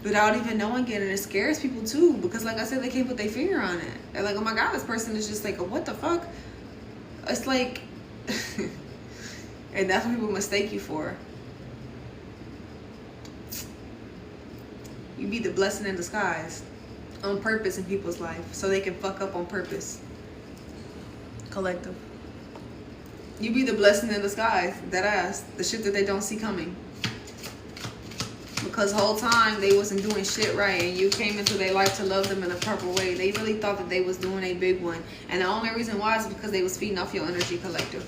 Speaker 1: Without even knowing it, and it scares people too, because like I said, they can't put their finger on it. They're like, oh my god, this person is just like, what the fuck? It's like, and that's what people mistake you for. You be the blessing in disguise on purpose in people's life, so they can fuck up on purpose. Collective. You be the blessing in disguise, that ass, the shit that they don't see coming. Because the whole time they wasn't doing shit right, and you came into their life to love them in a proper way. They really thought that they was doing a big one, and the only reason why is because they was feeding off your energy, collective.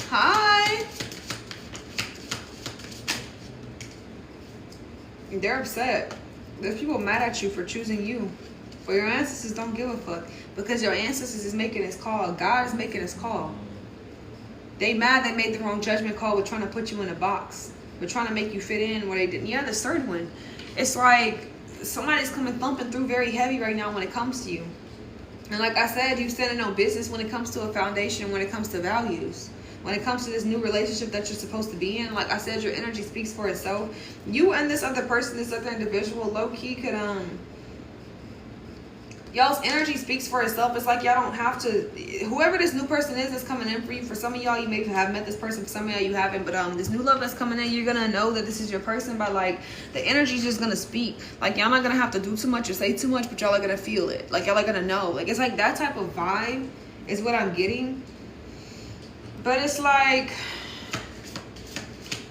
Speaker 1: Hi. They're upset. There's people mad at you for choosing you. But your ancestors don't give a fuck, because your ancestors is making this call. God is making this call. They mad they made the wrong judgment call with trying to put you in a box. With trying to make you fit in where they didn't. Yeah, the third one. It's like somebody's coming thumping through very heavy right now when it comes to you. And like I said, you standing on business when it comes to a foundation, when it comes to values. When it comes to this new relationship that you're supposed to be in, like I said, your energy speaks for itself. You and this other person, this other individual, low-key could, y'all's energy speaks for itself. It's like y'all don't have to, whoever this new person is that's coming in for you, for some of y'all, you may have met this person, for some of y'all you haven't, but this new love that's coming in, you're gonna know that this is your person by like, the energy's just gonna speak. Like y'all not gonna have to do too much or say too much, but y'all are gonna feel it. Like y'all are gonna know. Like it's like that type of vibe is what I'm getting. But it's like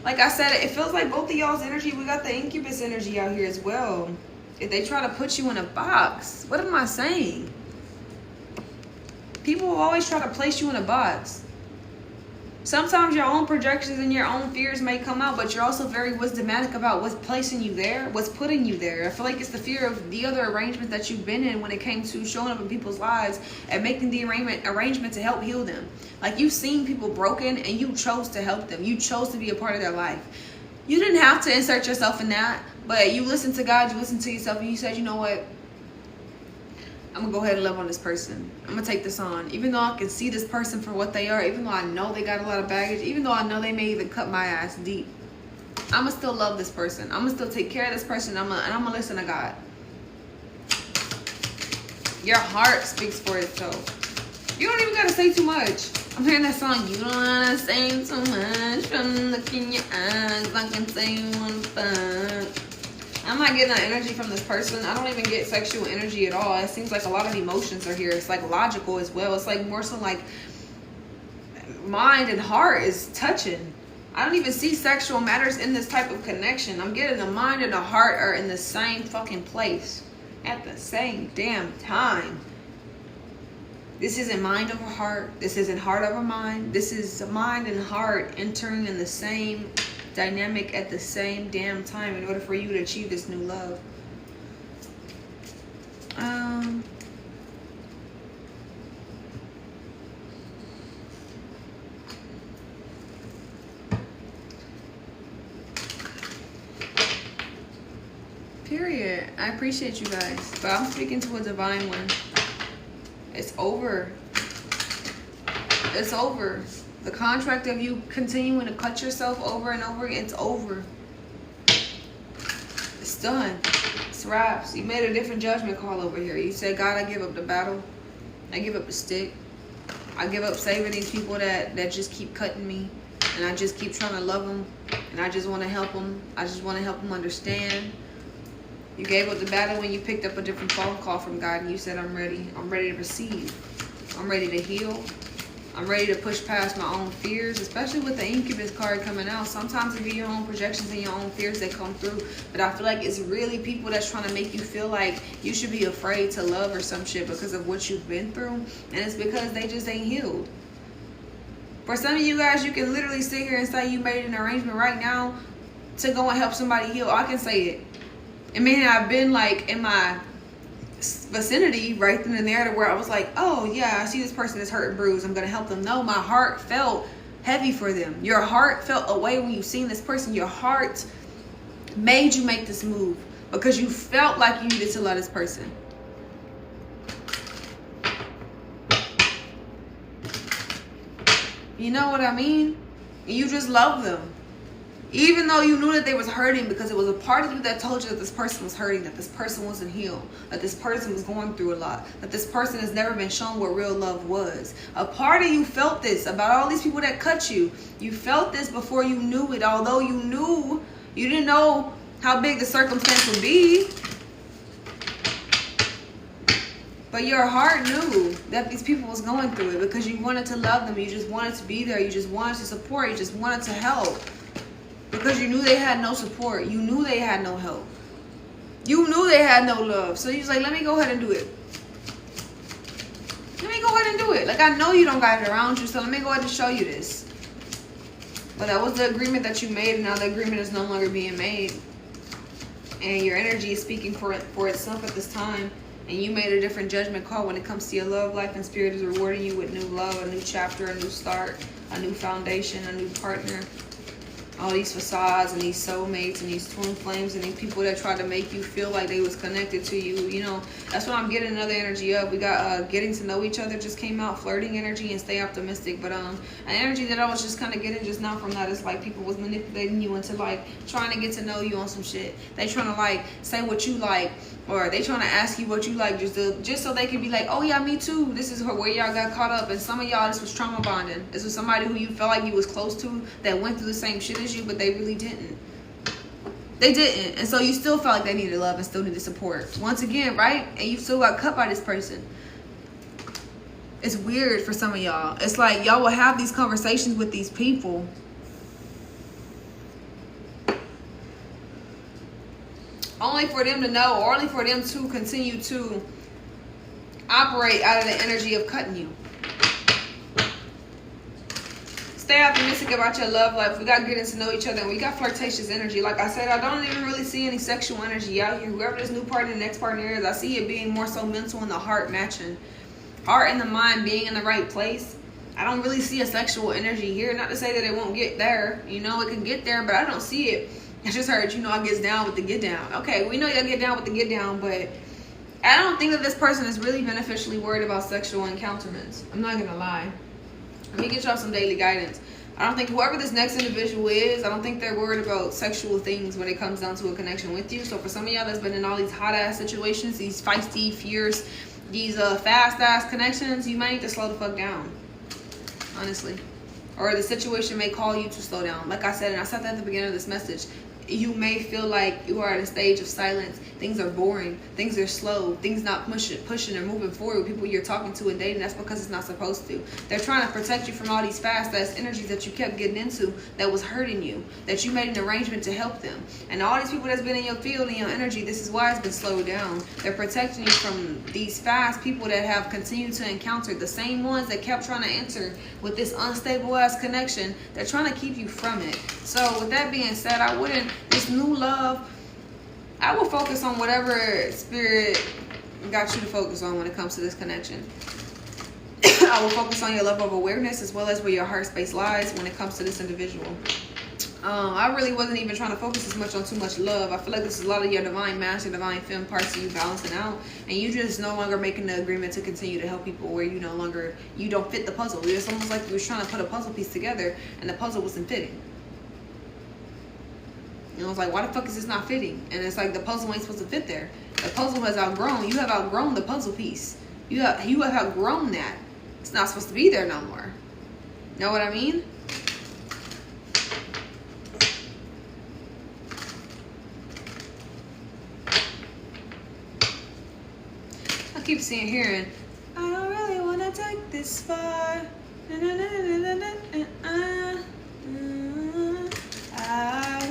Speaker 1: I said, it feels like both of y'all's energy, we got the incubus energy out here as well. If they try to put you in a box, what am I saying? People will always try to place you in a box. Sometimes your own projections and your own fears may come out, but you're also very wisdomatic about what's placing you there, what's putting you there. I feel like it's the fear of the other arrangement that you've been in when it came to showing up in people's lives and making the arrangement to help heal them. Like you've seen people broken and you chose to help them. You chose to be a part of their life. You didn't have to insert yourself in that, but you listened to God, you listened to yourself, and you said, you know what? I'm going to go ahead and love on this person. I'm going to take this on. Even though I can see this person for what they are, even though I know they got a lot of baggage, even though I know they may even cut my ass deep, I'm going to still love this person. I'm going to still take care of this person, and I'm going to listen to God. Your heart speaks for itself. You don't even got to say too much. I'm hearing that song, you don't want to say too much. From the look in your eyes, I can say you want to fuck. I'm not getting that energy from this person. I don't even get sexual energy at all. It seems like a lot of emotions are here. It's like logical as well. It's like more so like mind and heart is touching. I don't even see sexual matters in this type of connection. I'm getting the mind and the heart are in the same fucking place at the same damn time. This isn't mind over heart. This isn't heart over mind. This is mind and heart entering in the same dynamic at the same damn time in order for you to achieve this new love. Period. I appreciate you guys, but I'm speaking to a divine one. It's over. It's over. The contract of you continuing to cut yourself over and over again, it's over. It's done. It's wraps. You made a different judgment call over here. You said, God, I give up the battle. I give up the stick. I give up saving these people that just keep cutting me. And I just keep trying to love them. And I just want to help them. I just want to help them understand. You gave up the battle when you picked up a different phone call from God and you said, I'm ready. I'm ready to receive. I'm ready to heal. I'm ready to push past my own fears, especially with the Incubus card coming out. Sometimes it be your own projections and your own fears that come through. But I feel like it's really people that's trying to make you feel like you should be afraid to love or some shit because of what you've been through. And it's because they just ain't healed. For some of you guys, you can literally sit here and say you made an arrangement right now to go and help somebody heal. I can say it. I mean, I've been like in my vicinity right then and there to where I was like, oh yeah, I see this person is hurt and bruised, I'm gonna help them. No, my heart felt heavy for them. Your heart felt away when you seen this person. Your heart made you make this move because you felt like you needed to love this person. You know what I mean? You just love them. Even though you knew that they was hurting, because it was a part of you that told you that this person was hurting, that this person wasn't healed, that this person was going through a lot, that this person has never been shown what real love was. A part of you felt this about all these people that cut you. You felt this before you knew it. Although you knew, you didn't know how big the circumstance would be. But your heart knew that these people was going through it because you wanted to love them. You just wanted to be there. You just wanted to support. You just wanted to help. Because you knew they had no support. You knew they had no help. You knew they had no love. So you was like, let me go ahead and do it. Let me go ahead and do it. Like, I know you don't got it around you, so let me go ahead and show you this. But that was the agreement that you made, and now the agreement is no longer being made. And your energy is speaking for itself at this time. And you made a different judgment call when it comes to your love life, and Spirit is rewarding you with new love, a new chapter, a new start, a new foundation, a new partner. All these facades and these soulmates and these twin flames and these people that try to make you feel like they was connected to you. You know, that's what I'm getting another energy of. We got getting to know each other just came out, flirting energy, and stay optimistic. But an energy that I was just kind of getting just now from that is like people was manipulating you into like trying to get to know you on some shit. They trying to like say what you like, or they trying to ask you what you like just so they can be like, oh yeah, me too. This is where y'all got caught up. And some of y'all, this was trauma bonding. This was somebody who you felt like you was close to that went through the same shit as you, but they really didn't. They didn't. And so you still felt like they needed love and still needed support. Once again, right? And you still got cut by this person. It's weird for some of y'all. It's like y'all will have these conversations with these people, only for them to know, or only for them to continue to operate out of the energy of cutting you. Stay optimistic about your love life. We got getting to know each other, and we got flirtatious energy. Like I said, I don't even really see any sexual energy out here. Whoever this new partner, the next partner is, I see it being more so mental and the heart matching. Heart and the mind being in the right place. I don't really see a sexual energy here. Not to say that it won't get there. You know, it can get there, but I don't see it. I just heard, you know, I gets down with the get down. Okay, we know y'all get down with the get down, but I don't think that this person is really beneficially worried about sexual encounterments. I'm not gonna lie. Let me get y'all some daily guidance. I don't think whoever this next individual is, I don't think they're worried about sexual things when it comes down to a connection with you. So for some of y'all that's been in all these hot ass situations, these feisty, fierce, these fast ass connections, you might need to slow the fuck down, honestly. Or the situation may call you to slow down. Like I said, and I said that at the beginning of this message, you may feel like you are at a stage of silence. Things are boring. Things are slow. Things not pushing or moving forward with people you're talking to and dating. That's because it's not supposed to. They're trying to protect you from all these fast-ass energies that you kept getting into that was hurting you, that you made an arrangement to help them. And all these people that's been in your field and your energy, this is why it's been slowed down. They're protecting you from these fast people that have continued to encounter the same ones that kept trying to enter with this unstable-ass connection. They're trying to keep you from it. So with that being said, this new love, I will focus on whatever Spirit got you to focus on when it comes to this connection. I will focus on your level of awareness as well as where your heart space lies when it comes to this individual. I really wasn't even trying to focus as much on too much love. I feel like this is a lot of your divine master, divine femme parts of you balancing out, and you just no longer making the agreement to continue to help people where you don't fit the puzzle. It's almost like you was trying to put a puzzle piece together and the puzzle wasn't fitting. You know, it's like, why the fuck is this not fitting? And it's like the puzzle ain't supposed to fit there. The puzzle has outgrown. You have outgrown the puzzle piece. You have outgrown that. It's not supposed to be there no more. Know what I mean? I keep seeing here, and I don't really want to take this far. I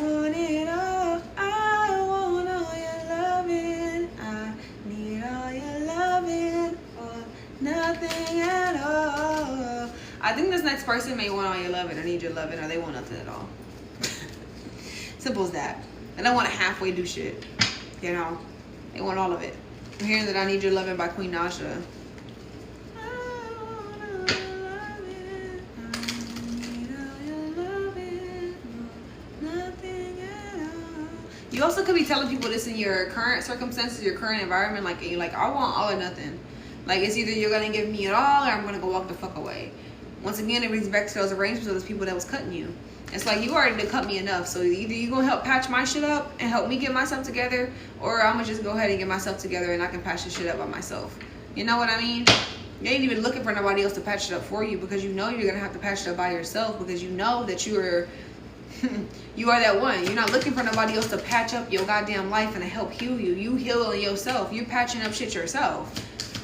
Speaker 1: want it all. I want all your loving. I need all your loving or nothing at all. I think this next person may want all your loving or need your loving or they want nothing at all. Simple as that. They don't want to halfway do shit. You know? They want all of it. I'm hearing that I Need Your Loving by Queen Naja. You also could be telling people this in your current circumstances, your current environment, like you're like, I want all or nothing. Like it's either you're gonna give me it all or I'm gonna go walk the fuck away. Once again, it brings back to those arrangements of those people that was cutting you. It's like you already done cut me enough, so either you gonna help patch my shit up and help me get myself together, or I'm gonna just go ahead and get myself together and I can patch this shit up by myself. You know what I mean? You ain't even looking for nobody else to patch it up for you because you know you're gonna have to patch it up by yourself because you know that you're you are that one. You're not looking for nobody else to patch up your goddamn life and to help heal you. You heal yourself. You're patching up shit yourself.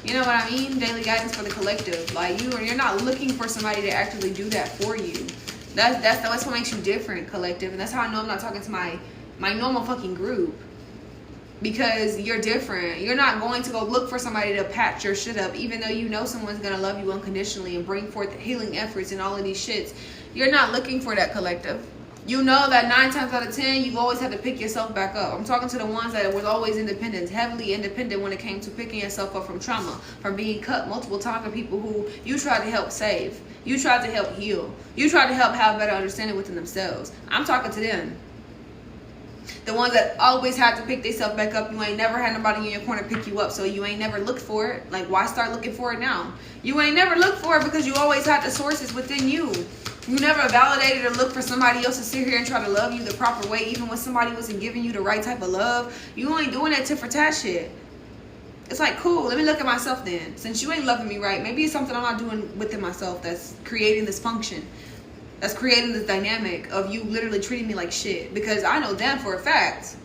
Speaker 1: You know what I mean? Daily guidance for the collective. Like you're not looking for somebody to actively do that for you. That's what makes you different, collective. And that's how I know I'm not talking to my normal fucking group. Because you're different. You're not going to go look for somebody to patch your shit up, even though you know someone's gonna love you unconditionally and bring forth healing efforts and all of these shits. You're not looking for that, collective. You know that 9 times out of 10, you've always had to pick yourself back up. I'm talking to the ones that was always independent, heavily independent when it came to picking yourself up from trauma, from being cut multiple times by people who you tried to help save. You tried to help heal. You tried to help have better understanding within themselves. I'm talking to them. The ones that always had to pick themselves back up. You ain't never had nobody in your corner pick you up, so you ain't never looked for it. Like, why start looking for it now? You ain't never looked for it because you always had the sources within you. You never validated or looked for somebody else to sit here and try to love you the proper way, even when somebody wasn't giving you the right type of love. You ain't doing that tit for tat shit. It's like, cool, let me look at myself then. Since you ain't loving me right, maybe it's something I'm not doing within myself that's creating this function. That's creating this dynamic of you literally treating me like shit. Because I know damn for a fact,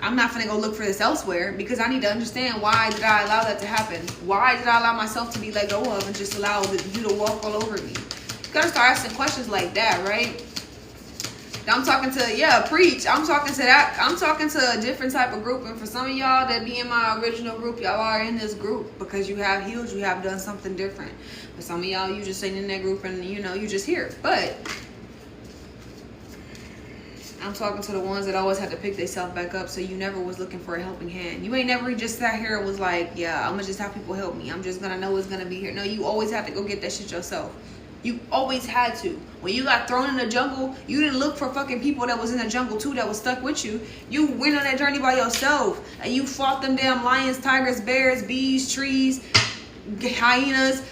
Speaker 1: I'm not gonna go look for this elsewhere because I need to understand why did I allow that to happen? Why did I allow myself to be let go of and just allow you to walk all over me? You gotta start asking questions like that, right? I'm talking to, preach. I'm talking to that. I'm talking to a different type of group. And for some of y'all that be in my original group, y'all are in this group because you have healed, you have done something different. For some of y'all, you just ain't in that group and, you know, you just here. But I'm talking to the ones that always had to pick themselves back up, so you never was looking for a helping hand. You ain't never just sat here and was like, yeah, I'm going to just have people help me. I'm just going to know it's going to be here. No, you always have to go get that shit yourself. You always had to. When you got thrown in the jungle, you didn't look for fucking people that was in the jungle too that was stuck with you. You went on that journey by yourself. And you fought them damn lions, tigers, bears, bees, trees, hyenas,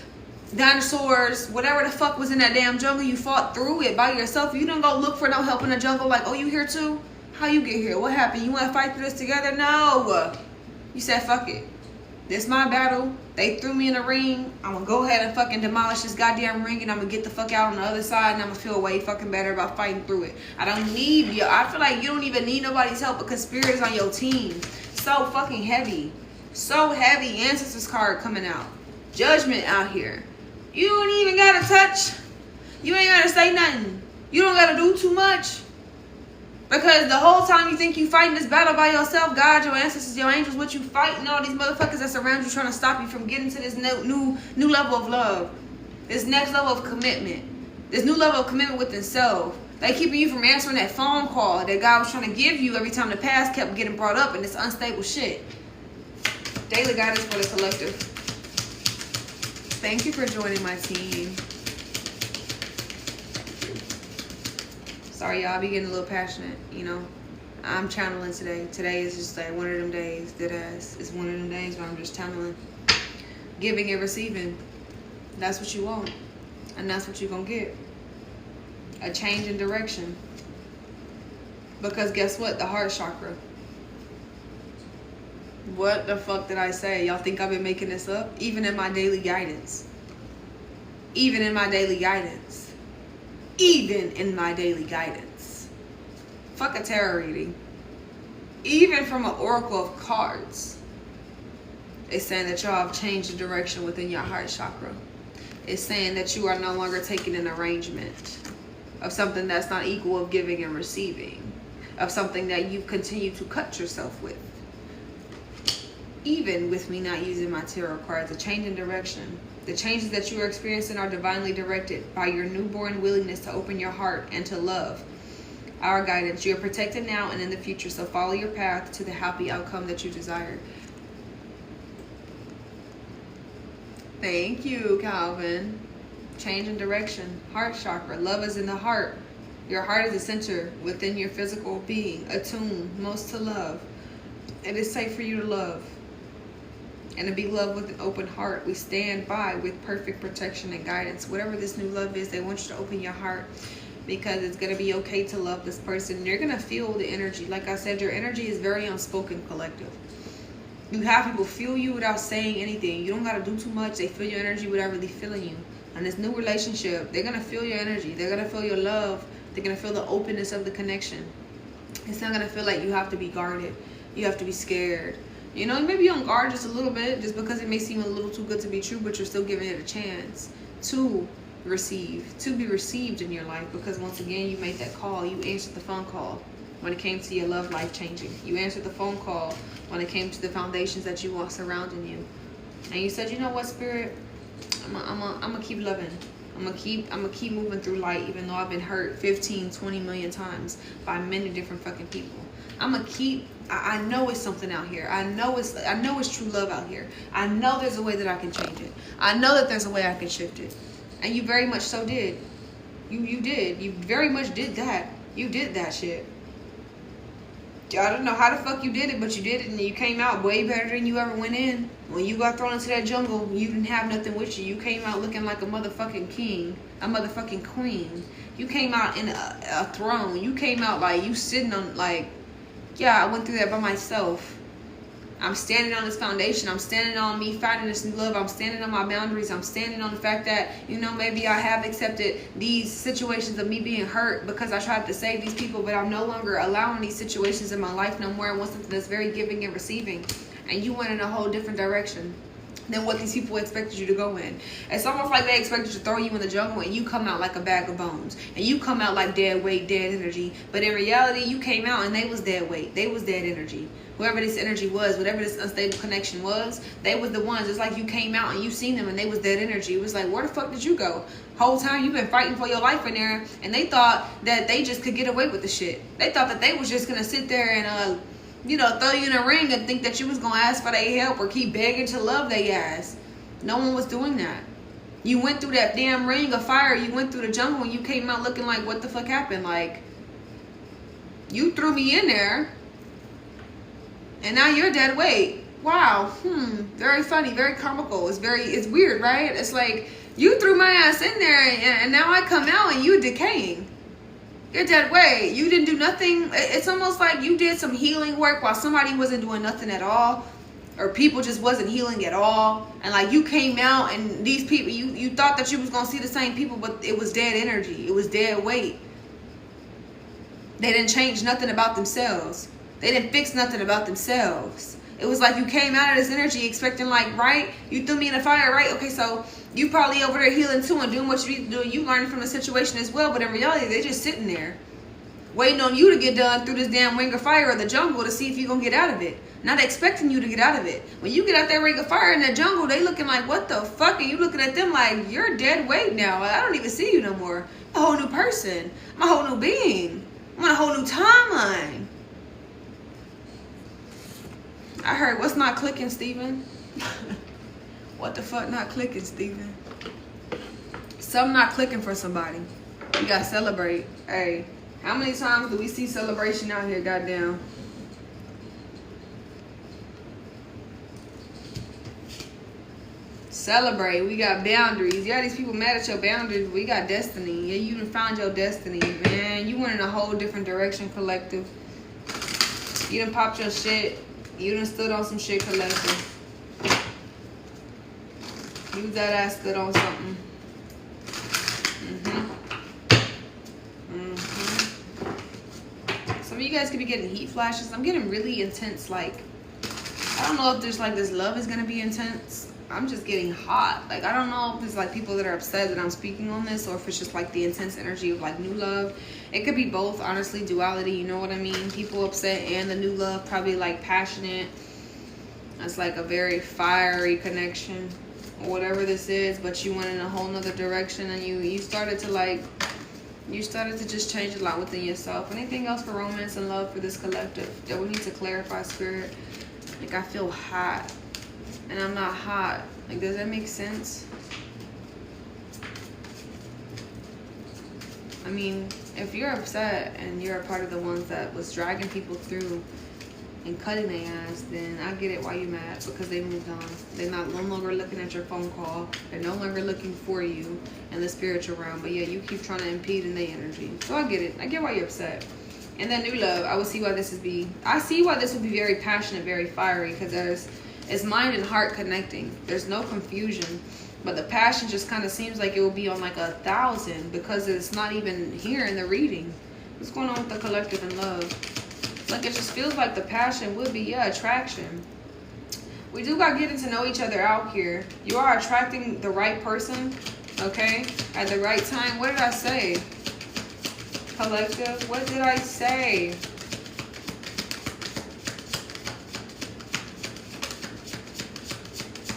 Speaker 1: dinosaurs, whatever the fuck was in that damn jungle. You fought through it by yourself. You didn't go look for no help in the jungle like, oh, you here too? How you get here? What happened? You want to fight through this together? No. You said, fuck it. This my battle. They threw me in the ring. I'm gonna go ahead and fucking demolish this goddamn ring and I'm gonna get the fuck out on the other side and I'm gonna feel way fucking better about fighting through it. I don't need you. I feel like you don't even need nobody's help because spirit is on your team. So fucking heavy. So heavy. Ancestors card coming out. Judgment out here. You don't even gotta touch. You ain't gotta say nothing. You don't gotta do too much. Because the whole time you think you fighting this battle by yourself, God, your ancestors, your angels, what you fighting, all these motherfuckers that's around you trying to stop you from getting to this new level of love. This next level of commitment. This new level of commitment with themselves. They keeping you from answering that phone call that God was trying to give you every time the past kept getting brought up in this unstable shit. Daily guidance for the collective. Thank you for joining my team. Sorry, y'all, I be getting a little passionate, you know. I'm channeling today. Today is just like one of them days, deadass. It's one of them days where I'm just channeling. Giving and receiving. That's what you want. And that's what you're going to get. A change in direction. Because guess what? The heart chakra. What the fuck did I say? Y'all think I've been making this up? Even in my daily guidance. Even in my daily guidance. Even in my daily guidance. Fuck a tarot reading. Even from an oracle of cards. It's saying that y'all have changed the direction within your heart chakra. It's saying that you are no longer taking an arrangement of something that's not equal of giving and receiving, of something that you continue to cut yourself with. Even with me not using my tarot cards, a change in direction. The changes that you are experiencing are divinely directed by your newborn willingness to open your heart and to love. Our guidance. You are protected now and in the future, so follow your path to the happy outcome that you desire. Thank you, Calvin. Change in direction. Heart chakra. Love is in the heart. Your heart is the center within your physical being, attuned most to love. It is safe for you to love and to be loved with an open heart. We stand by with perfect protection and guidance. Whatever this new love is, they want you to open your heart, because it's going to be okay to love this person. You're going to feel the energy. Like I said, your energy is very unspoken collective. You have people feel you without saying anything. You don't got to do too much. They feel your energy without really feeling you. And this new relationship, they're going to feel your energy. They're going to feel your love. They're going to feel the openness of the connection. It's not going to feel like you have to be guarded. You have to be scared. You know, maybe you're on guard just a little bit, just because it may seem a little too good to be true, but you're still giving it a chance to receive, to be received in your life. Because once again, you made that call. You answered the phone call when it came to your love life changing. You answered the phone call when it came to the foundations that you want surrounding you. And you said, you know what, Spirit, I'm gonna keep loving. I'm gonna keep moving through light, even though I've been hurt 15, 20 million times by many different fucking people. I'm gonna keep. I know it's something out here. I know it's true love out here. I know there's a way that I can change it. I know that there's a way I can shift it. And you very much so did. You did. You very much did that. You did that shit. I don't know how the fuck you did it, but you did it, and you came out way better than you ever went in. When you got thrown into that jungle, you didn't have nothing with you. You came out looking like a motherfucking king, a motherfucking queen. You came out in a throne. You came out like you sitting on, like, yeah, I went through that by myself. I'm standing on this foundation. I'm standing on me fighting this new love. I'm standing on my boundaries. I'm standing on the fact that, you know, maybe I have accepted these situations of me being hurt because I tried to save these people, but I'm no longer allowing these situations in my life no more. I want something that's very giving and receiving. And you went in a whole different direction than what these people expected you to go in. It's almost like they expected to throw you in the jungle and you come out like a bag of bones. And you come out like dead weight, dead energy. But in reality, you came out and they was dead weight. They was dead energy. Whoever this energy was, whatever this unstable connection was, they was the ones. It's like you came out and you seen them and they was dead energy. It was like, where the fuck did you go? Whole time you've been fighting for your life in there, and they thought that they just could get away with the shit. They thought that they was just gonna sit there and you know, throw you in a ring and think that you was gonna ask for their help or keep begging to love they ass. No one was doing that. You went through that damn ring of fire. You went through the jungle and you came out looking like, what the fuck happened? Like, you threw me in there and now you're dead weight. Wow. Very funny, very comical. It's weird, right? It's like, you threw my ass in there and now I come out and you decaying. You're dead weight. You didn't do nothing. It's almost like you did some healing work while somebody wasn't doing nothing at all, or people just wasn't healing at all. And like you came out and these people, you thought that you was gonna see the same people, but it was dead energy. It was dead weight. They didn't change nothing about themselves. They didn't fix nothing about themselves. It was like you came out of this energy expecting, like, right, you threw me in the fire, right? Okay, so you probably over there healing too and doing what you need to do, and you learning from the situation as well. But in reality, they're just sitting there waiting on you to get done through this damn ring of fire of the jungle to see if you're gonna get out of it. Not expecting you to get out of it. When you get out that ring of fire in that jungle, they looking like, what the fuck? And you looking at them like, you're dead weight now. I don't even see you no more. I'm a whole new person. I'm a whole new being. I'm on a whole new timeline. I heard, what's not clicking, Steven? What the fuck not clicking, Steven? Something not clicking for somebody. You gotta celebrate. Hey, how many times do we see celebration out here, goddamn? Celebrate. We got boundaries. Yeah, these people mad at your boundaries. We got destiny. Yeah, you done found your destiny, man. You went in a whole different direction, collective. You done popped your shit. You done stood on some shit, collective. You that ass stood on something. Some of you guys could be getting heat flashes. I'm getting really intense, like, I don't know if there's like this love is gonna be intense, I'm just getting hot. Like, I don't know if it's like people that are upset that I'm speaking on this, or if it's just like the intense energy of like new love. It could be both, honestly, duality, you know what I mean? People upset and the new love, probably like passionate. It's like a very fiery connection, or whatever this is, but you went in a whole nother direction, and you started to just change a lot within yourself. Anything else for romance and love for this collective that we need to clarify, Spirit? Like, I feel hot and I'm not hot. Like, does that make sense? I mean, if you're upset and you're a part of the ones that was dragging people through and cutting their ass, then I get it why you mad, because they moved on. They're no longer looking at your phone call. They're no longer looking for you in the spiritual realm. But yeah, you keep trying to impede in their energy. So I get it. I get why you're upset. And then new love, I would see why this would be. I see why this would be very passionate, very fiery, because it's mind and heart connecting. There's no confusion. But the passion just kind of seems like it will be on like 1,000, because it's not even here in the reading. What's going on with the collective and love? Like, it just feels like the passion would be, yeah, attraction. We do got getting to know each other out here. You are attracting the right person, okay? At the right time. What did I say? Collective, what did I say?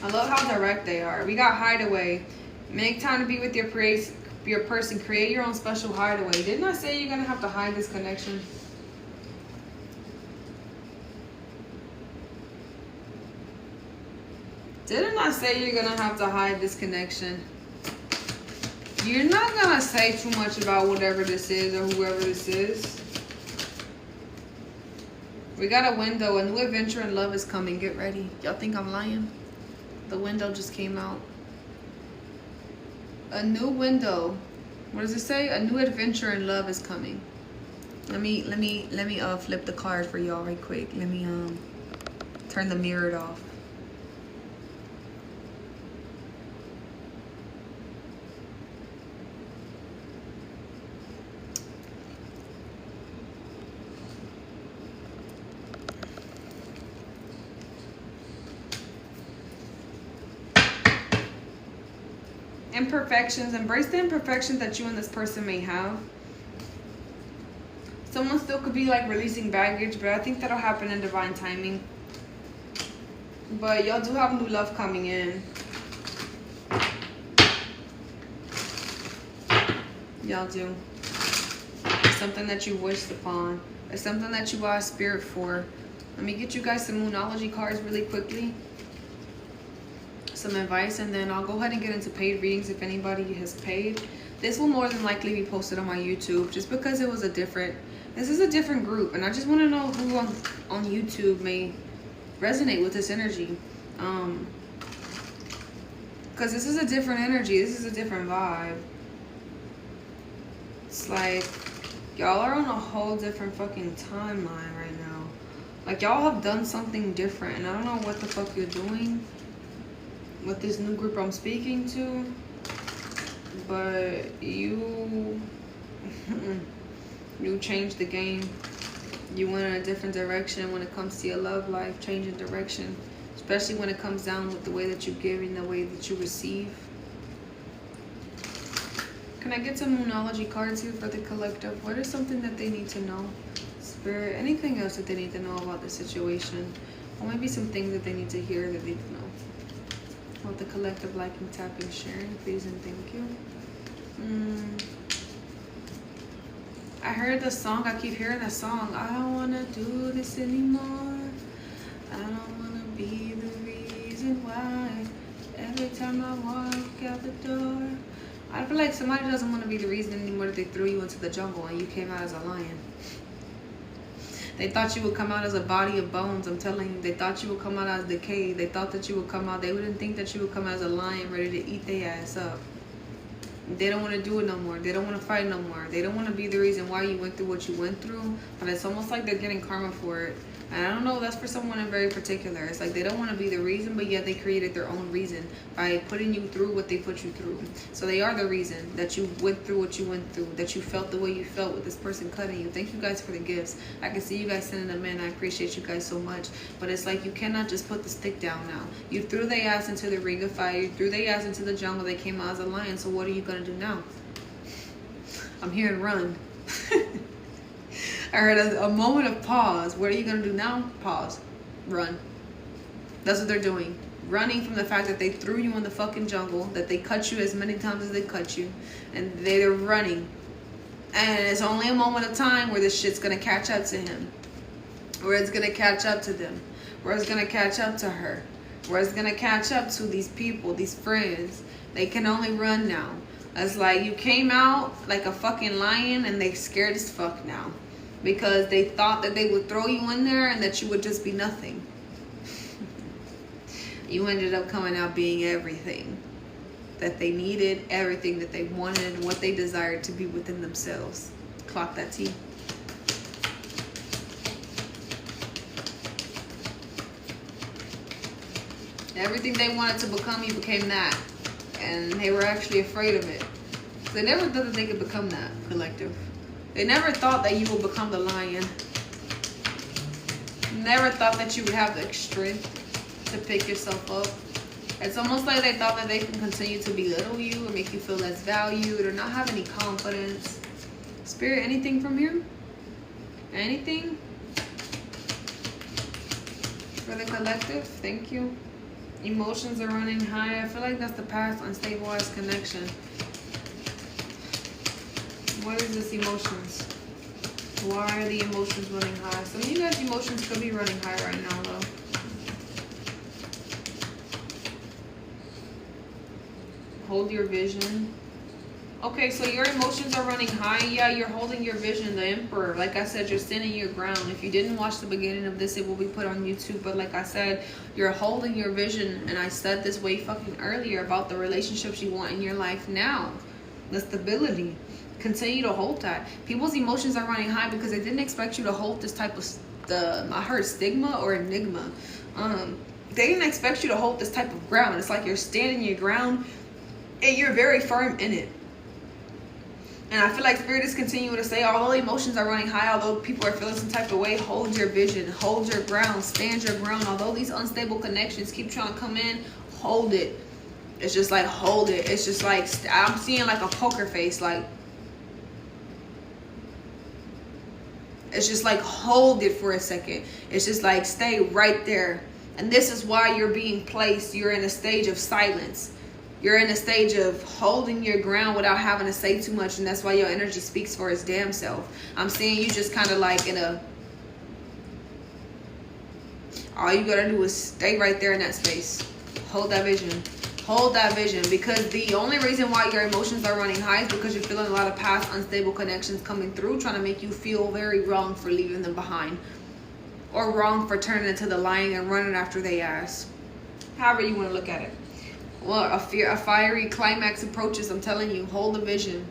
Speaker 1: I love how direct they are. We got hideaway. Make time to be with your person. Create your own special hideaway. Didn't I say you're going to have to hide this connection? Didn't I say you're going to have to hide this connection? You're not going to say too much about whatever this is or whoever this is. We got a window. A new adventure in love is coming. Get ready. Y'all think I'm lying? The window just came out. A new window. What does it say? A new adventure in love is coming. Let me flip the card for y'all right quick. Let me turn the mirror off. Imperfections. Embrace the imperfections that you and this person may have. Someone still could be like releasing baggage, but I think that'll happen in divine timing. But y'all do have new love coming in. Y'all do. It's something that you wished upon. It's something that you asked spirit for. Let me get you guys some Moonology cards really quickly. Some advice, and then I'll go ahead and get into paid readings if anybody has paid. This will more than likely be posted on my YouTube, just because it was this is a different group, and I just want to know who on YouTube may resonate with this energy, because this is a different energy. This is a different vibe. It's like y'all are on a whole different fucking timeline right now. Like, y'all have done something different, and I don't know what the fuck you're doing with this new group I'm speaking to, but you changed the game. You went in a different direction when it comes to your love life, changing direction, especially when it comes down with the way that you give and the way that you receive. Can I get some Moonology cards here for the collective? What is something that they need to know? Spirit, anything else that they need to know about the situation? Or maybe some things that they need to hear that they need to know. With the collective, liking, tapping, sharing, please and thank you. I heard the song. I keep hearing the song. I don't want to do this anymore. I don't want to be the reason why. Every time I walk out the door. I feel like somebody doesn't want to be the reason anymore that they threw you into the jungle and you came out as a lion. They thought you would come out as a body of bones. I'm telling you, they thought you would come out as decay. They thought that you would come out. They wouldn't think that you would come out as a lion ready to eat their ass up. They don't want to do it no more. They don't want to fight no more. They don't want to be the reason why you went through what you went through. But it's almost like they're getting karma for it. And I don't know, that's for someone in very particular. It's like they don't want to be the reason, but yet they created their own reason by putting you through what they put you through. So they are the reason that you went through what you went through, that you felt the way you felt with this person cutting you. Thank you guys for the gifts. I can see you guys sending them in. I appreciate you guys so much. But it's like you cannot just put the stick down now. You threw their ass into the ring of fire. You threw their ass into the jungle. They came out as a lion. So what are you going to do now? I'm hearing run. I heard a moment of pause. What are you going to do now? Pause. Run. That's what they're doing. Running from the fact that they threw you in the fucking jungle, that they cut you as many times as they cut you, and they're running. And it's only a moment of time where this shit's going to catch up to him, where it's going to catch up to them, where it's going to catch up to her, where it's going to catch up to these people, these friends. They can only run now. It's like you came out like a fucking lion and they scared as fuck now. Because they thought that they would throw you in there and that you would just be nothing. You ended up coming out being everything that they needed, everything that they wanted, what they desired to be within themselves. Clock that T. Everything they wanted to become, you became that. And they were actually afraid of it. They never thought that they could become that, collective. They never thought that you would become the lion. Never thought that you would have the strength to pick yourself up. It's almost like they thought that they can continue to belittle you or make you feel less valued or not have any confidence. Spirit, anything from here? Anything? For the collective, thank you. Emotions are running high. I feel like that's the past unstabilized connection. What is this emotions? Why are the emotions running high? Some of you guys' emotions could be running high right now, though. Hold your vision. Okay, so your emotions are running high. Yeah, you're holding your vision, the Emperor. Like I said, you're standing your ground. If you didn't watch the beginning of this, it will be put on YouTube. But like I said, you're holding your vision. And I said this way fucking earlier about the relationships you want in your life now. The stability. Continue to hold that. People's emotions are running high because they didn't expect you to hold this type of, I heard stigma or enigma. They didn't expect you to hold this type of ground. It's like you're standing your ground and you're very firm in it. And I feel like Spirit is continuing to say, although emotions are running high, although people are feeling some type of way, hold your vision, hold your ground, stand your ground. Although these unstable connections keep trying to come in, hold it. It's just like, hold it. It's just like, I'm seeing like a poker face, like, it's just like, hold it for a second. It's just like, stay right there. And this is why you're being placed. You're in a stage of silence. You're in a stage of holding your ground without having to say too much. And that's why your energy speaks for its damn self. I'm seeing you just kind of like in a... all you gotta do is stay right there in that space. Hold that vision. Hold that vision. Because the only reason why your emotions are running high is because you're feeling a lot of past unstable connections coming through, trying to make you feel very wrong for leaving them behind. Or wrong for turning into the lion and running after they ass. However you want to look at it. Well, a fiery climax approaches. I'm telling you, hold the vision.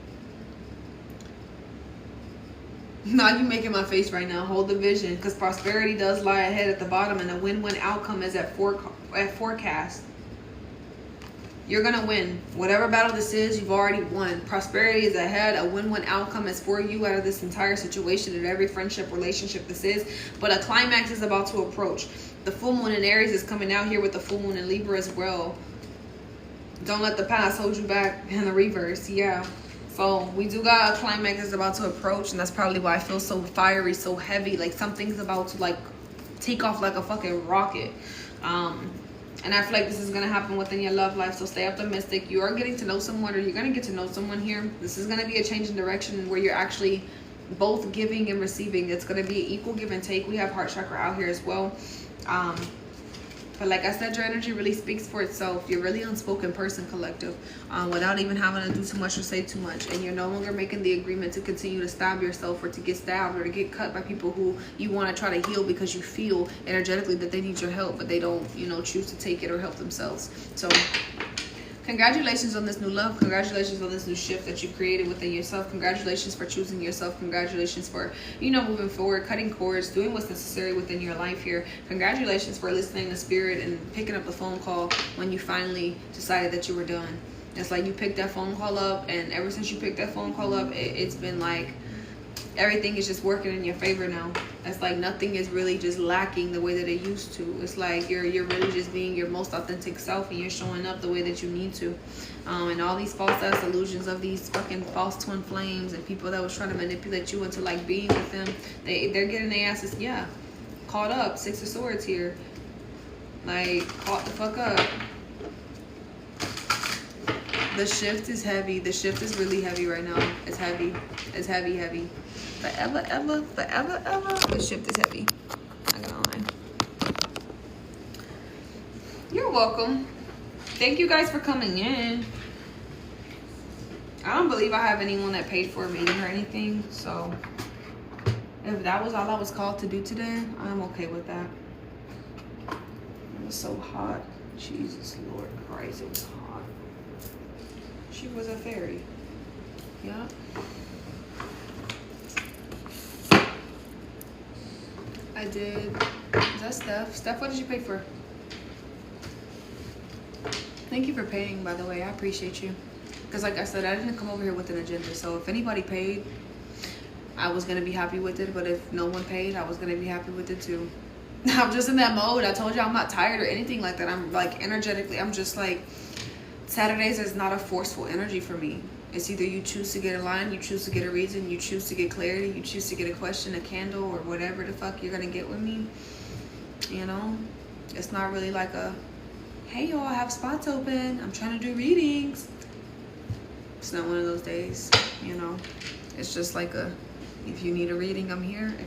Speaker 1: Now you making my face right now. Hold the vision, because prosperity does lie ahead at the bottom, and a win-win outcome is at forecast. You're gonna win. Whatever battle this is, you've already won. Prosperity is ahead. A win-win outcome is for you out of this entire situation and every friendship, relationship this is. But a climax is about to approach. The full moon in Aries is coming out here with the full moon in Libra as well. Don't let the past hold you back in the reverse. Yeah. So we do got a climax that's about to approach, and that's probably why I feel so fiery, so heavy. Like something's about to like take off like a fucking rocket. And I feel like this is going to happen within your love life. So stay optimistic. You are getting to know someone, or you're going to get to know someone here. This is going to be a change in direction where you're actually both giving and receiving. It's going to be equal give and take. We have heart chakra out here as well. But like I said, your energy really speaks for itself. You're really unspoken person, collective, without even having to do too much or say too much. And you're no longer making the agreement to continue to stab yourself or to get stabbed or to get cut by people who you want to try to heal because you feel energetically that they need your help, but they don't, you know, choose to take it or help themselves. So Congratulations on this new love. Congratulations on this new shift that you created within yourself. Congratulations for choosing yourself. Congratulations for, moving forward, cutting cords, doing what's necessary within your life here. Congratulations for listening to spirit and picking up the phone call when you finally decided that you were done. It's like you picked that phone call up, and ever since you picked that phone call up, it's been like everything is just working in your favor now. It's like nothing is really just lacking the way that it used to. It's like you're really just being your most authentic self, and you're showing up the way that you need to. And all these false ass illusions of these fucking false twin flames and people that was trying to manipulate you into like being with them, they're getting their asses caught up. 6 of Swords here, like caught the fuck up. The shift is heavy. The shift is really heavy right now. It's heavy. It's heavy, heavy. Forever, ever, forever, ever. The shift is heavy. Not gonna lie. You're welcome. Thank you guys for coming in. I don't believe I have anyone that paid for a reading or anything. So if that was all I was called to do today, I'm okay with that. It was so hot. Jesus Lord Christ, it was hot. She was a fairy. Yeah. I did. Is that Steph? Steph, what did you pay for? Thank you for paying, by the way. I appreciate you. Because like I said, I didn't come over here with an agenda. So if anybody paid, I was going to be happy with it. But if no one paid, I was going to be happy with it too. I'm just in that mode. I told you I'm not tired or anything like that. I'm like energetically, I'm just like, Saturdays is not a forceful energy for me. It's either you choose to get a line, you choose to get a reason, you choose to get clarity, you choose to get a question, a candle, or whatever the fuck you're gonna get with me. You know, it's not really like a, hey y'all, I have spots open, I'm trying to do readings. It's not one of those days, you know. It's just like a, if you need a reading, I'm here. If